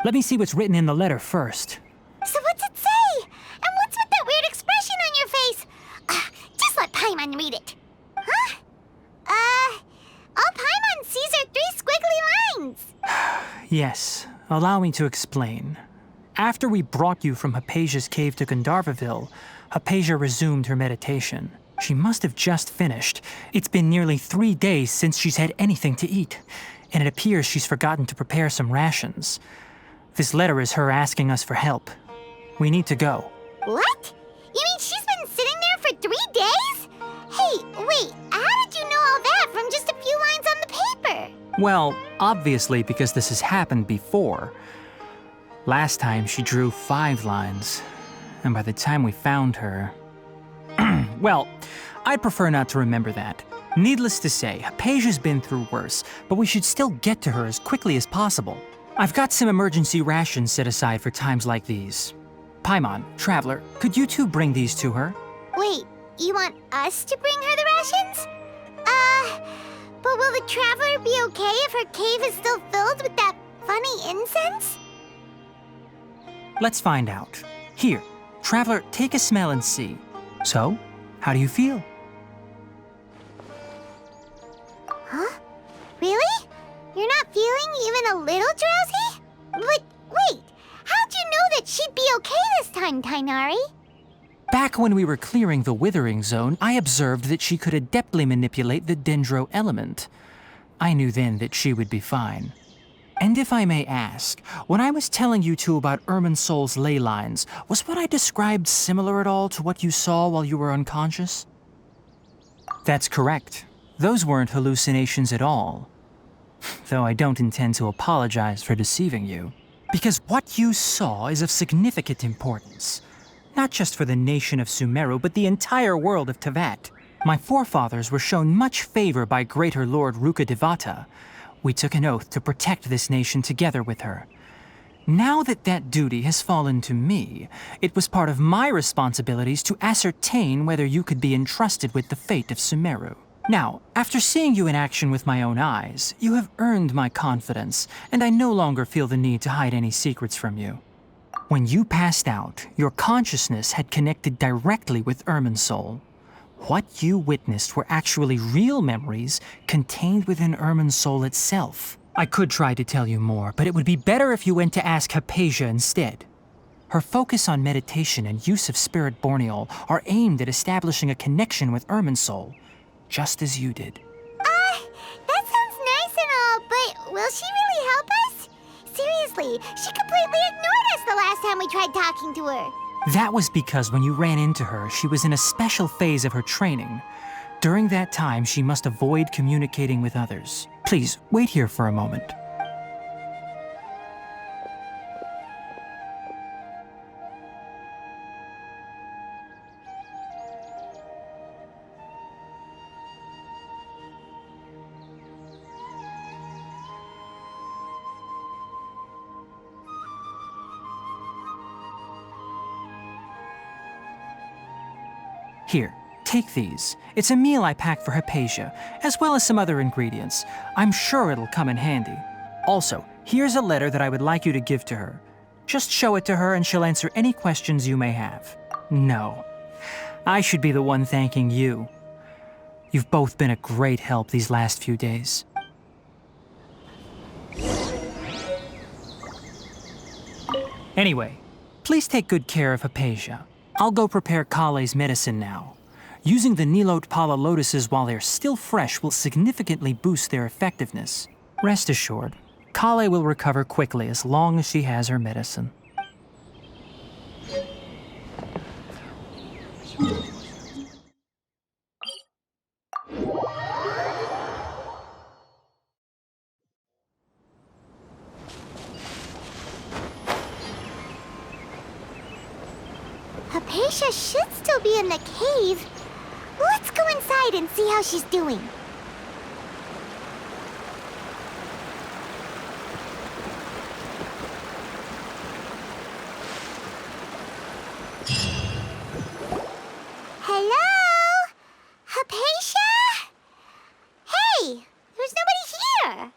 Let me see what's written in the letter first. So what's it say? And what's with that weird expression on your face? Just let Paimon read it. Huh? All Paimon sees are 3 squiggly lines. Yes, Allow me to explain. After we brought you from Hypatia's cave to Gandharvaville, Hypatia resumed her meditation. She must have just finished. It's been nearly 3 days since she's had anything to eat, and it appears she's forgotten to prepare some rations. This letter is her asking us for help. We need to go. What? You mean she's been sitting there for 3 days? Hey, wait, how did you know all that from just a few lines on the paper? Well, obviously because this has happened before. Last time she drew 5 lines, and by the time we found her... Well, I'd prefer not to remember that. Needless to say, Hypatia's been through worse, but we should still get to her as quickly as possible. I've got some emergency rations set aside for times like these. Paimon, Traveler, could you two bring these to her? Wait, you want us to bring her the rations? But will the Traveler be okay if her cave is still filled with that funny incense? Let's find out. Here, Traveler, take a smell and see. So, how do you feel? Huh? Really? You're not feeling even a little drowsy? But wait, how'd you know that she'd be okay this time, Tighnari? Back when we were clearing the Withering Zone, I observed that she could adeptly manipulate the Dendro element. I knew then that she would be fine. And if I may ask, when I was telling you two about Irminsul's ley lines, was what I described similar at all to what you saw while you were unconscious? That's correct. Those weren't hallucinations at all. Though I don't intend to apologize for deceiving you. Because what you saw is of significant importance. Not just for the nation of Sumeru, but the entire world of Teyvat. My forefathers were shown much favor by Greater Lord Rukkhadevata. We took an oath to protect this nation together with her. Now that that duty has fallen to me, it was part of my responsibilities to ascertain whether you could be entrusted with the fate of Sumeru. Now, after seeing you in action with my own eyes, you have earned my confidence, and I no longer feel the need to hide any secrets from you. When you passed out, your consciousness had connected directly with Irminsul. What you witnessed were actually real memories contained within Irminsul itself. I could try to tell you more, but it would be better if you went to ask Hypatia instead. Her focus on meditation and use of Spirit Borneol are aimed at establishing a connection with Irminsul, just as you did. That sounds nice and all, but will she really help us? Seriously, she completely ignored us the last time we tried talking to her. That was because when you ran into her, she was in a special phase of her training. During that time, she must avoid communicating with others. Please, wait here for a moment. Here, take these. It's a meal I packed for Hypatia, as well as some other ingredients. I'm sure it'll come in handy. Also, here's a letter that I would like you to give to her. Just show it to her and she'll answer any questions you may have. No, I should be the one thanking you. You've both been a great help these last few days. Anyway, please take good care of Hypatia. I'll go prepare Kale's medicine now. Using the Nilotpala lotuses while they're still fresh will significantly boost their effectiveness. Rest assured, Kale will recover quickly as long as she has her medicine. Hypatia should still be in the cave. Let's go inside and see how she's doing. Hello? Hypatia? Hey, there's nobody here.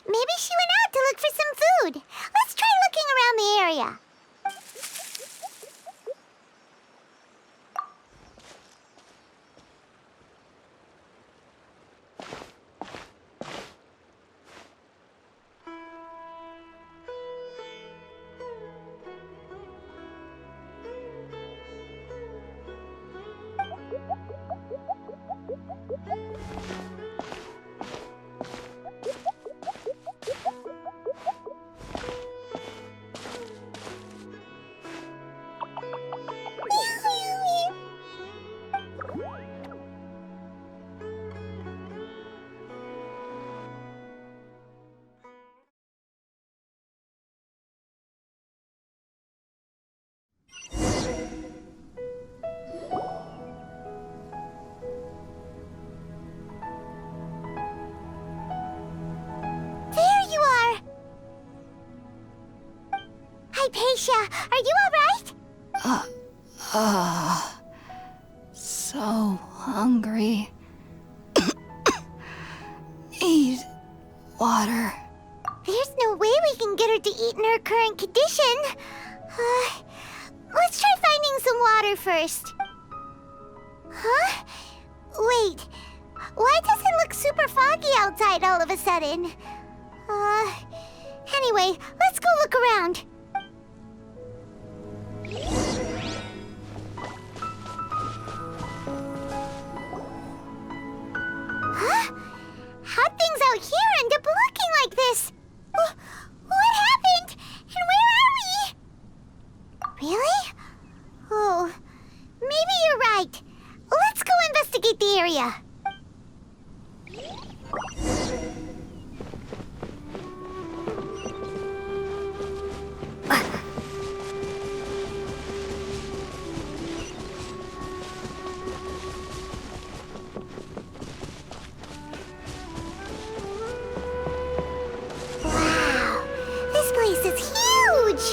Maybe she went out to look for some food. Let's try looking around the area. Hypatia, are you alright? So hungry. Need water. There's no way we can get her to eat in her current condition. Let's try finding some water first. Huh? Wait. Why does it look super foggy outside all of a sudden? Anyway, let's go look around. Huh? How'd things out here end up looking like this? What happened? And where are we? Really? Oh, maybe you're right. Let's go investigate the area. Wow, this place is huge!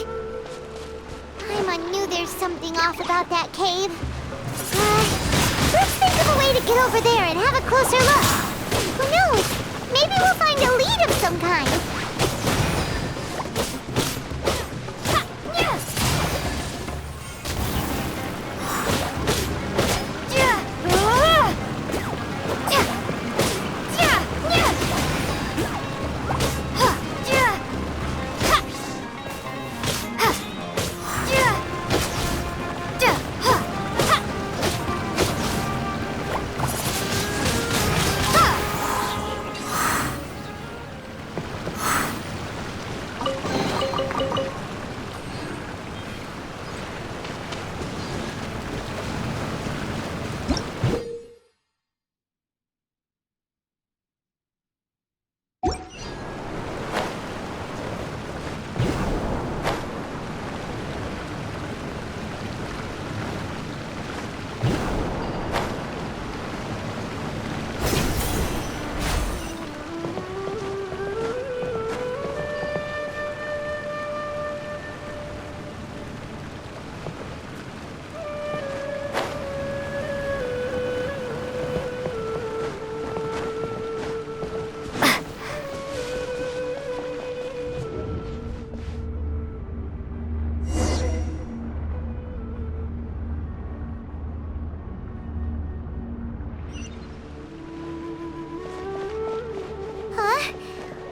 Paimon knew there's something off about that cave. Let's think of a way to get over there and have a closer look. Who knows? Maybe we'll find a lead of some kind.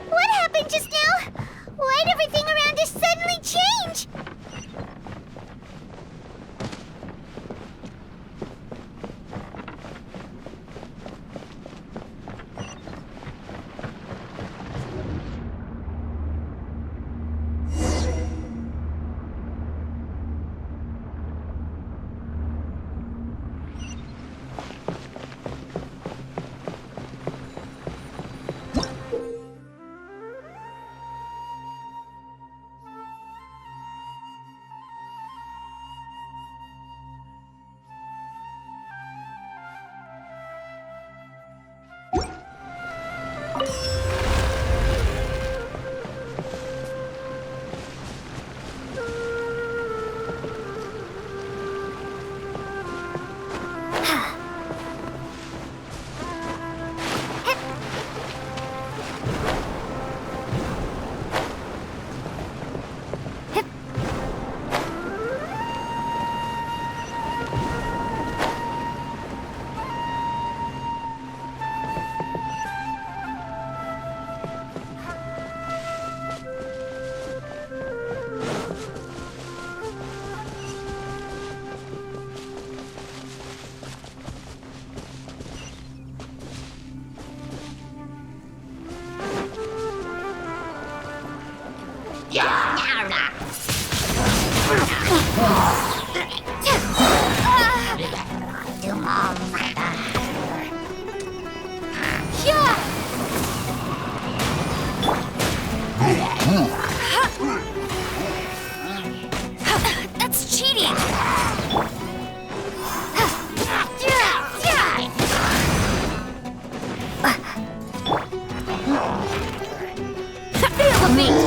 What happened just now? Why'd everything around us suddenly change? That's cheating! Feel the beat!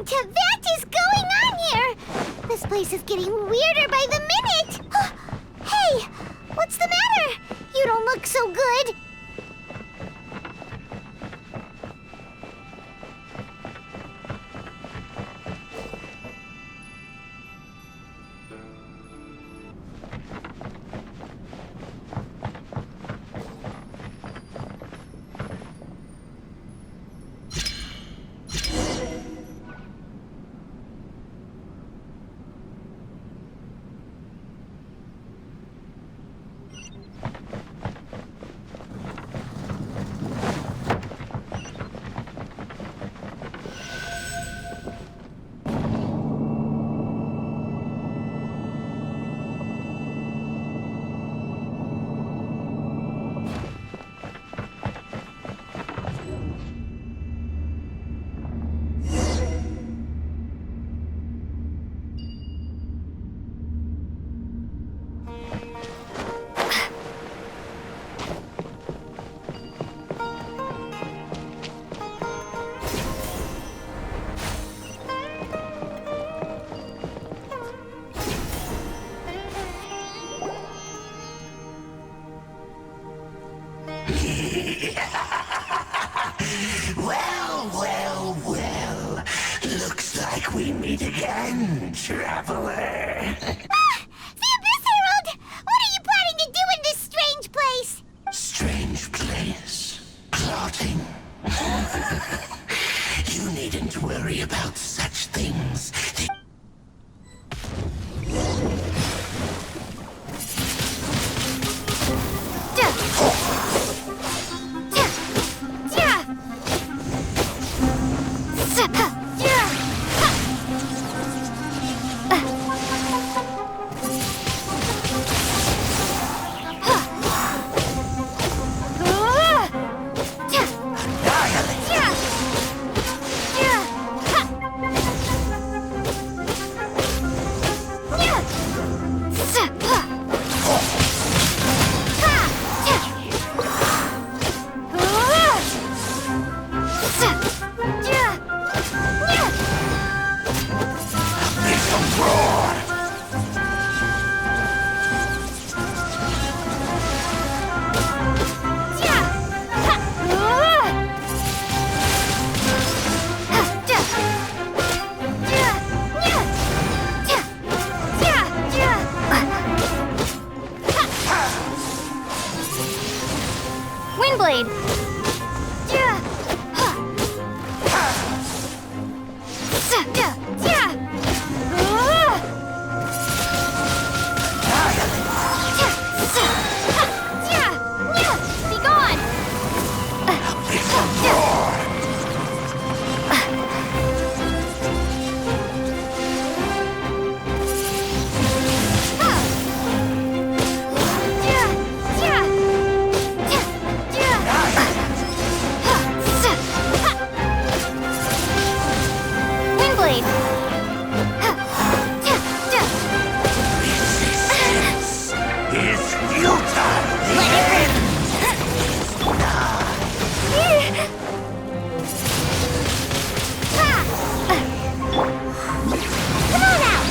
Teyvat is going on here? This place is getting weirder by the minute. Hey, what's the matter? You don't look so good. Well. Looks like we meet again, traveler. The Abyss Herald! What are you planning to do in this strange place? Strange place. Plotting. You needn't worry about such things. Windblade! Be gone! Windblade! It's futile! Come on out!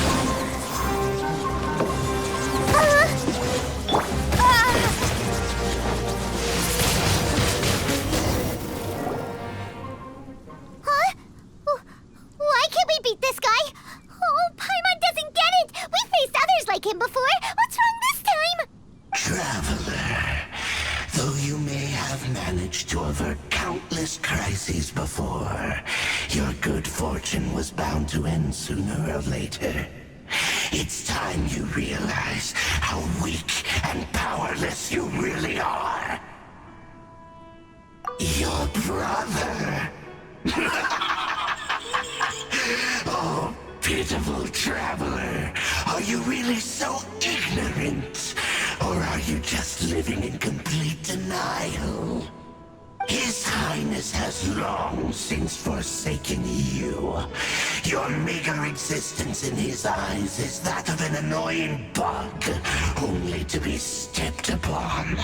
Huh? Why can't we beat this guy? Oh, Paimon doesn't get it! We faced others like him before! What's wrong this time? Traveler, though you may have managed to avert countless crises before, your good fortune was bound to end sooner or later. It's time you realize how weak and powerless you really are. Your brother. Oh, pitiful traveler. Are you really so ignorant? Or are you just living in complete denial? His Highness has long since forsaken you. Your meager existence in his eyes is that of an annoying bug, only to be stepped upon.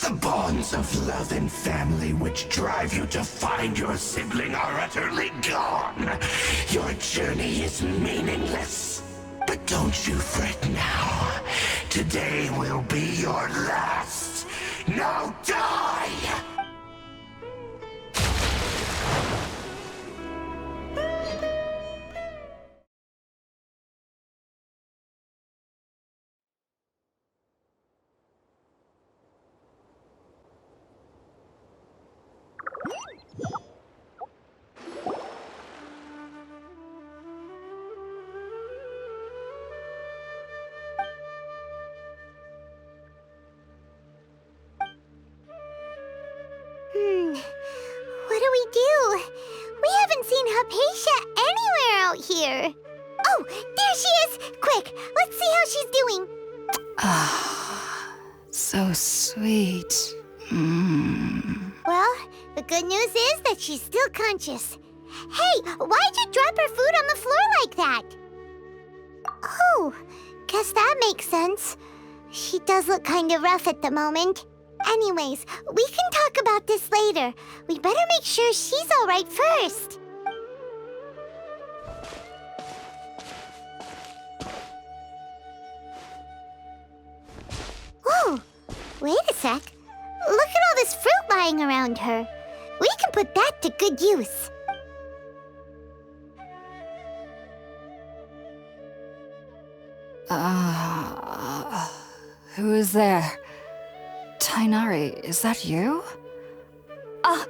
The bonds of love and family which drive you to find your sibling are utterly gone. Your journey is meaningless. But don't you fret now. Today will be your last. Now die! What do we do? We haven't seen Hypatia anywhere out here. Oh, there she is! Quick, let's see how she's doing. Ah, so sweet. Well, the good news is that she's still conscious. Hey, why'd you drop her food on the floor like that? Oh, guess that makes sense. She does look kind of rough at the moment. Anyways, we can talk about this later. We'd better make sure she's all right first. Whoa, wait a sec. Look at all this fruit lying around her. We can put that to good use. Who is there? Tighnari, is that you? Huh?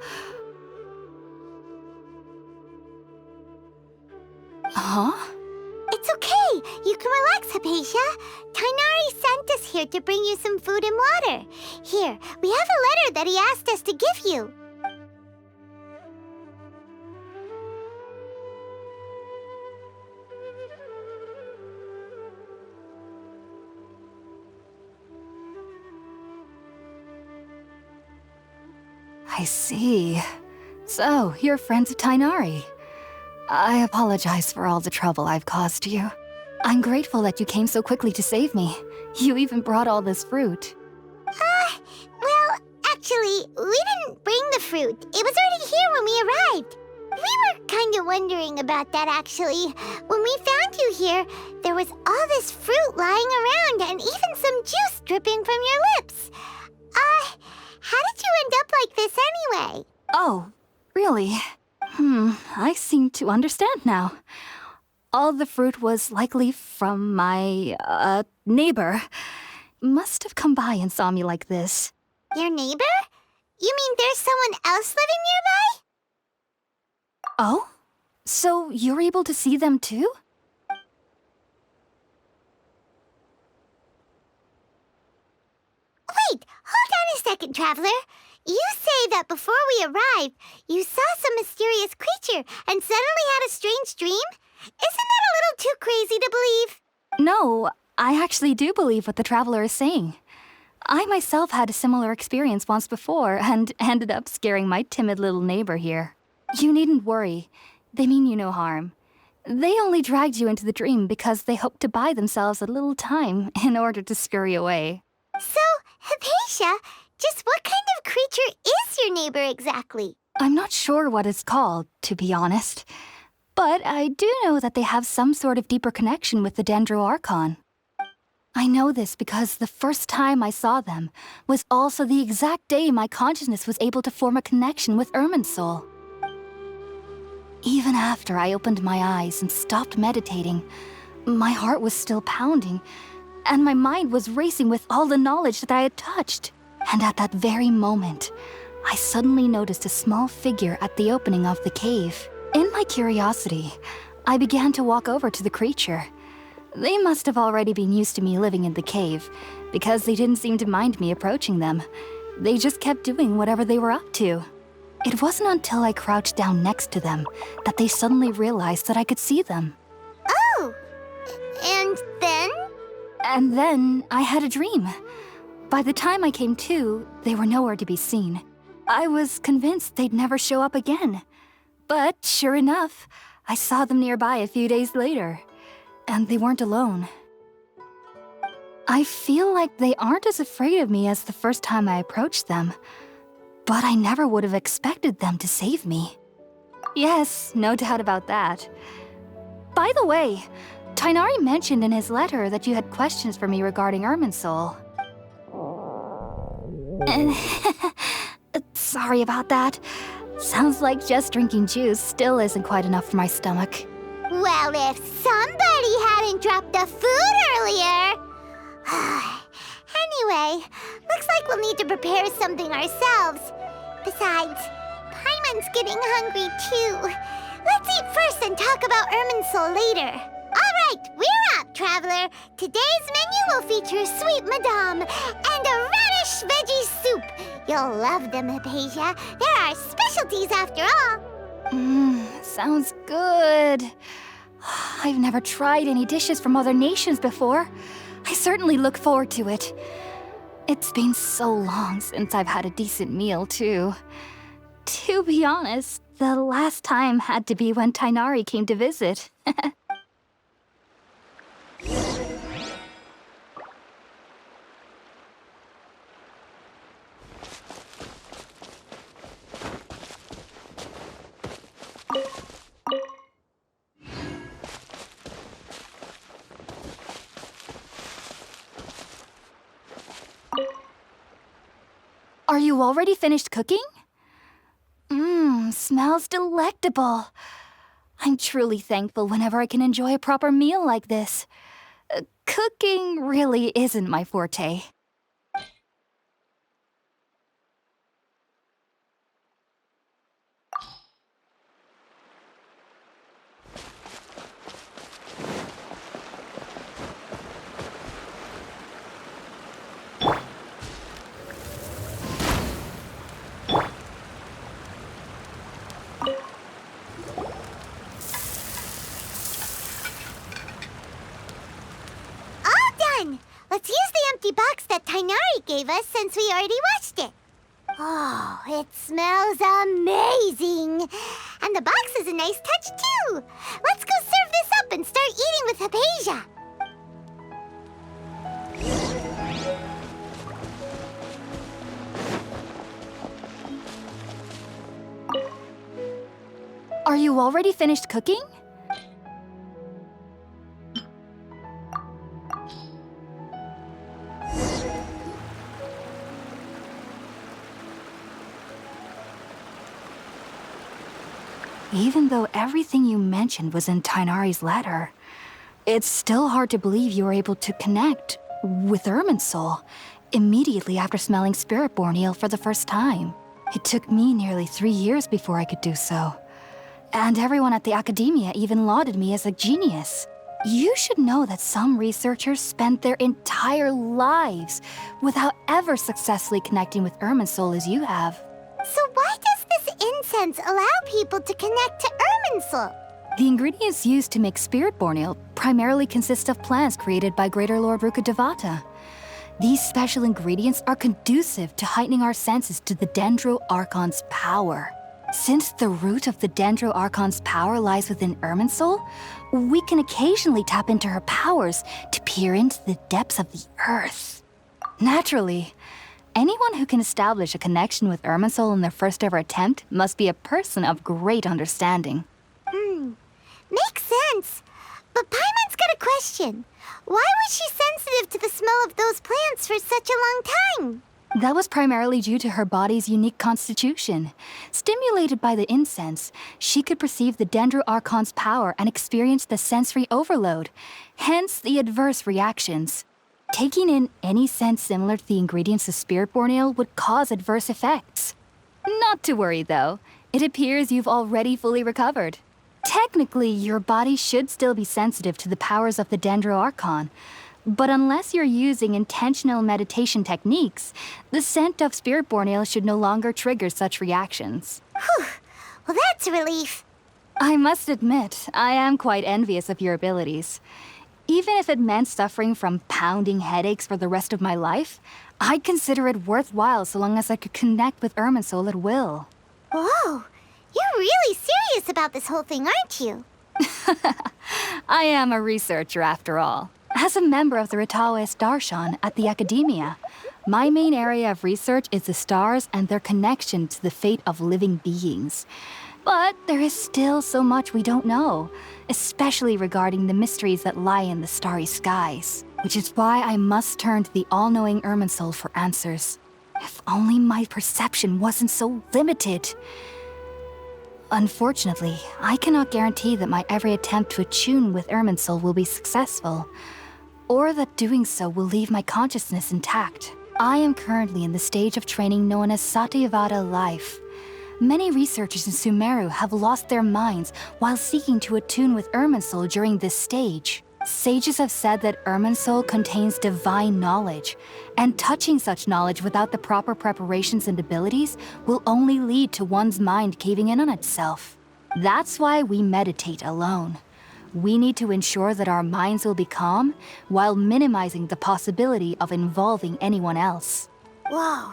It's okay. You can relax, Hypatia. Tighnari sent us here to bring you some food and water. Here, we have a letter that he asked us to give you. I see. So, you're friends of Tighnari. I apologize for all the trouble I've caused you. I'm grateful that you came so quickly to save me. You even brought all this fruit. Well, actually, we didn't bring the fruit. It was already here when we arrived. We were kind of wondering about that, actually. When we found you here, there was all this fruit lying around and even some juice dripping from your lips. How did you end up like this anyway? Oh, really? I seem to understand now. All the fruit was likely from my, neighbor. Must have come by and saw me like this. Your neighbor? You mean there's someone else living nearby? Oh? So you're able to see them too? Wait, hold on a second, Traveler. You say that before we arrived, you saw some mysterious creature and suddenly had a strange dream? Isn't that a little too crazy to believe? No, I actually do believe what the Traveler is saying. I myself had a similar experience once before and ended up scaring my timid little neighbor here. You needn't worry. They mean you no harm. They only dragged you into the dream because they hoped to buy themselves a little time in order to scurry away. So, Hypatia, just what kind of creature is your neighbor exactly? I'm not sure what it's called, to be honest. But I do know that they have some sort of deeper connection with the Archon. I know this because the first time I saw them was also the exact day my consciousness was able to form a connection with Irminsul. Even after I opened my eyes and stopped meditating, my heart was still pounding, and my mind was racing with all the knowledge that I had touched. And at that very moment, I suddenly noticed a small figure at the opening of the cave. In my curiosity, I began to walk over to the creature. They must have already been used to me living in the cave, because they didn't seem to mind me approaching them. They just kept doing whatever they were up to. It wasn't until I crouched down next to them that they suddenly realized that I could see them. Oh, and then? And then I had a dream. By the time I came to, they were nowhere to be seen. I was convinced they'd never show up again. But sure enough, I saw them nearby a few days later. And they weren't alone. I feel like they aren't as afraid of me as the first time I approached them. But I never would have expected them to save me. Yes, no doubt about that. By the way, Tighnari mentioned in his letter that you had questions for me regarding Irminsul. Sorry about that. Sounds like just drinking juice still isn't quite enough for my stomach. Well, if somebody hadn't dropped the food earlier... Anyway, looks like we'll need to prepare something ourselves. Besides, Paimon's getting hungry too. Let's eat first and talk about Irminsul later. All right, we're up, Traveler. Today's menu will feature sweet madame and a radish veggie soup. You'll love them, Hypatia. They're our specialties after all. Sounds good. I've never tried any dishes from other nations before. I certainly look forward to it. It's been so long since I've had a decent meal, too. To be honest, the last time had to be when Tighnari came to visit. Are you already finished cooking? Smells delectable. I'm truly thankful whenever I can enjoy a proper meal like this. Cooking really isn't my forte. Let's use the empty box that Tighnari gave us since we already washed it. Oh, it smells amazing. And the box is a nice touch, too. Let's go serve this up and start eating with Hypatia. Are you already finished cooking? Even though everything you mentioned was in Tighnari's letter, it's still hard to believe you were able to connect with Irminsul immediately after smelling Spiritborn eel for the first time. It took me nearly 3 years before I could do so. And everyone at the Academia even lauded me as a genius. You should know that some researchers spent their entire lives without ever successfully connecting with Irminsul as you have. So why does this incense allow people to connect to Irminsul? The ingredients used to make Spiritborn eel primarily consist of plants created by Greater Lord Rukkhadevata. These special ingredients are conducive to heightening our senses to the Dendro Archon's power. Since the root of the Dendro Archon's power lies within Irminsul, we can occasionally tap into her powers to peer into the depths of the earth. Naturally, anyone who can establish a connection with Irminsul in their first ever attempt must be a person of great understanding. Makes sense. But Paimon's got a question. Why was she sensitive to the smell of those plants for such a long time? That was primarily due to her body's unique constitution. Stimulated by the incense, she could perceive the Dendro Archon's power and experience the sensory overload, hence the adverse reactions. Taking in any scent similar to the ingredients of Spiritborn eel would cause adverse effects. Not to worry, though. It appears you've already fully recovered. Technically, your body should still be sensitive to the powers of the Dendro Archon, but unless you're using intentional meditation techniques, the scent of Spiritborn eel should no longer trigger such reactions. Whew. Well, that's a relief. I must admit, I am quite envious of your abilities. Even if it meant suffering from pounding headaches for the rest of my life, I'd consider it worthwhile so long as I could connect with Irminsul at will. Whoa, you're really serious about this whole thing, aren't you? I am a researcher after all. As a member of the Ritaoist Darshan at the Academia, my main area of research is the stars and their connection to the fate of living beings. But there is still so much we don't know, especially regarding the mysteries that lie in the starry skies. Which is why I must turn to the all-knowing Irminsul for answers. If only my perception wasn't so limited. Unfortunately, I cannot guarantee that my every attempt to attune with Irminsul will be successful, or that doing so will leave my consciousness intact. I am currently in the stage of training known as Satyavada life. Many researchers in Sumeru have lost their minds while seeking to attune with Irminsul during this stage. Sages have said that Irminsul contains divine knowledge, and touching such knowledge without the proper preparations and abilities will only lead to one's mind caving in on itself. That's why we meditate alone. We need to ensure that our minds will be calm while minimizing the possibility of involving anyone else. Whoa.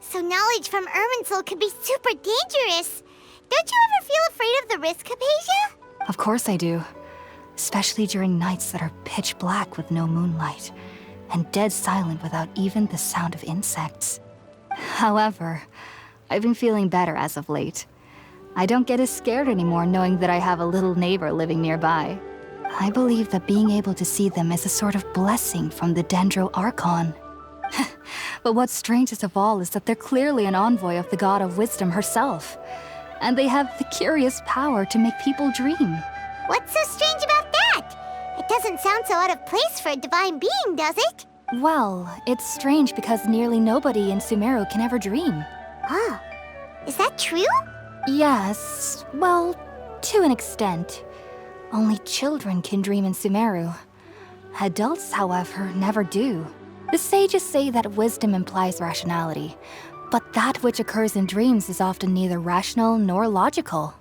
So knowledge from Irminsul could be super dangerous. Don't you ever feel afraid of the risk, Hypatia? Of course I do. Especially during nights that are pitch black with no moonlight, and dead silent without even the sound of insects. However, I've been feeling better as of late. I don't get as scared anymore knowing that I have a little neighbor living nearby. I believe that being able to see them is a sort of blessing from the Dendro Archon. But what's strangest of all is that they're clearly an envoy of the god of wisdom herself, and they have the curious power to make people dream. What's so strange about that? It doesn't sound so out of place for a divine being, does it? Well, it's strange because nearly nobody in Sumeru can ever dream. Oh, is that true? Yes, well, to an extent. Only children can dream in Sumeru. Adults, however, never do. The sages say that wisdom implies rationality, but that which occurs in dreams is often neither rational nor logical.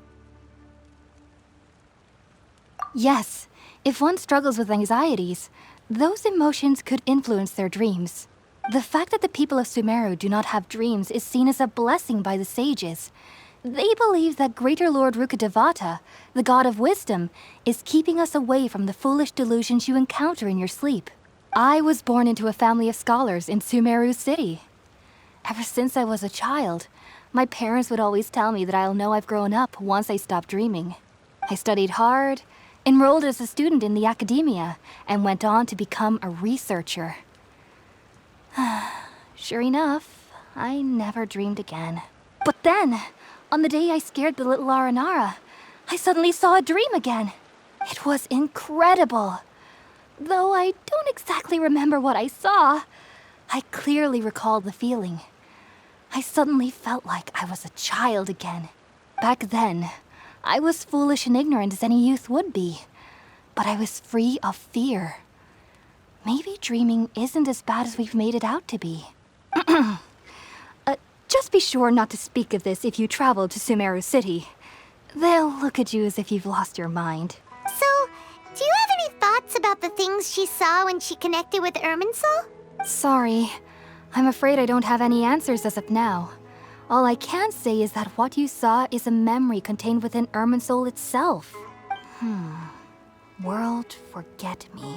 Yes, if one struggles with anxieties, those emotions could influence their dreams. The fact that the people of Sumeru do not have dreams is seen as a blessing by the sages. They believe that Greater Lord Rukkhadevata, the god of wisdom, is keeping us away from the foolish delusions you encounter in your sleep. I was born into a family of scholars in Sumeru City. Ever since I was a child, my parents would always tell me that I'll know I've grown up once I stop dreaming. I studied hard, enrolled as a student in the Academia, and went on to become a researcher. Sure enough, I never dreamed again. But then, on the day I scared the little Aranara, I suddenly saw a dream again. It was incredible. Though I don't exactly remember what I saw, I clearly recall the feeling. I suddenly felt like I was a child again. Back then, I was foolish and ignorant as any youth would be, but I was free of fear. Maybe dreaming isn't as bad as we've made it out to be. Just be sure not to speak of this if you travel to Sumeru City. They'll look at you as if you've lost your mind. So, do you have any thoughts about the things she saw when she connected with Irminsul? Sorry. I'm afraid I don't have any answers as of now. All I can say is that what you saw is a memory contained within Irminsul itself. World forget me.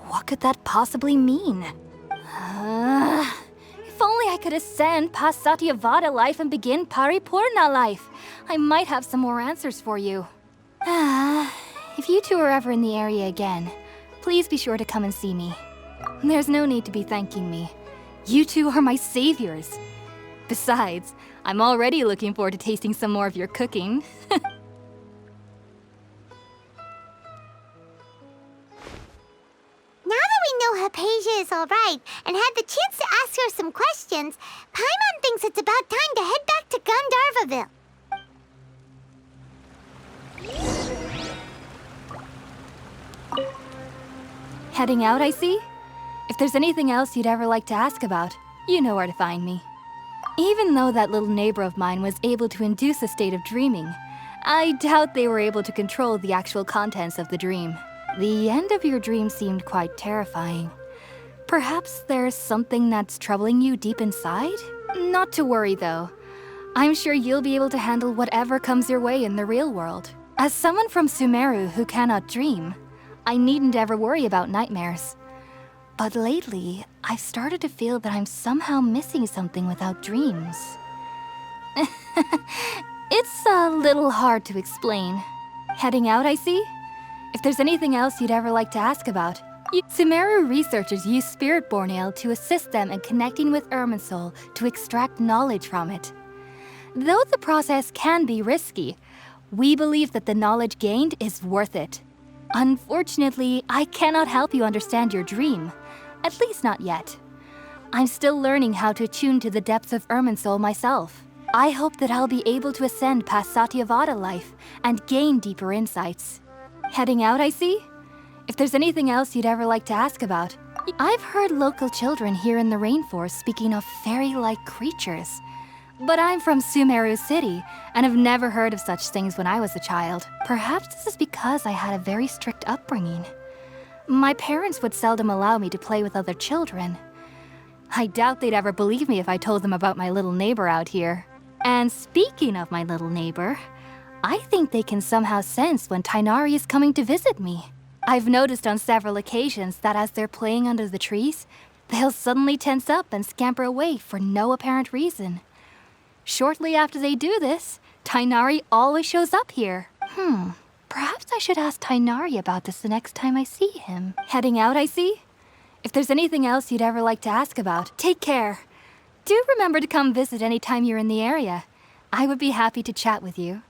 What could that possibly mean? If only I could ascend past Satyavada life and begin Paripurna life, I might have some more answers for you. If you two are ever in the area again, please be sure to come and see me. There's no need to be thanking me. You two are my saviors. Besides, I'm already looking forward to tasting some more of your cooking. Now that we know Hypatia is alright and had the chance to ask her some questions, Paimon thinks it's about time to head back to Gandharvaville. Heading out, I see? If there's anything else you'd ever like to ask about, you know where to find me. Even though that little neighbor of mine was able to induce a state of dreaming, I doubt they were able to control the actual contents of the dream. The end of your dream seemed quite terrifying. Perhaps there's something that's troubling you deep inside? Not to worry, though. I'm sure you'll be able to handle whatever comes your way in the real world. As someone from Sumeru who cannot dream, I needn't ever worry about nightmares. But lately, I've started to feel that I'm somehow missing something without dreams. It's a little hard to explain. Heading out, I see? If there's anything else you'd ever like to ask about. Sumeru researchers use Spiritborn Ale to assist them in connecting with Irminsul to extract knowledge from it. Though the process can be risky, we believe that the knowledge gained is worth it. Unfortunately, I cannot help you understand your dream. At least not yet. I'm still learning how to attune to the depths of Irminsul myself. I hope that I'll be able to ascend past Satyavada life and gain deeper insights. Heading out, I see? If there's anything else you'd ever like to ask about. I've heard local children here in the rainforest speaking of fairy-like creatures. But I'm from Sumeru City, and have never heard of such things when I was a child. Perhaps this is because I had a very strict upbringing. My parents would seldom allow me to play with other children. I doubt they'd ever believe me if I told them about my little neighbor out here. And speaking of my little neighbor, I think they can somehow sense when Tighnari is coming to visit me. I've noticed on several occasions that as they're playing under the trees, they'll suddenly tense up and scamper away for no apparent reason. Shortly after they do this, Tighnari always shows up here. Perhaps I should ask Tighnari about this the next time I see him. Heading out, I see? If there's anything else you'd ever like to ask about, take care. Do remember to come visit anytime you're in the area. I would be happy to chat with you.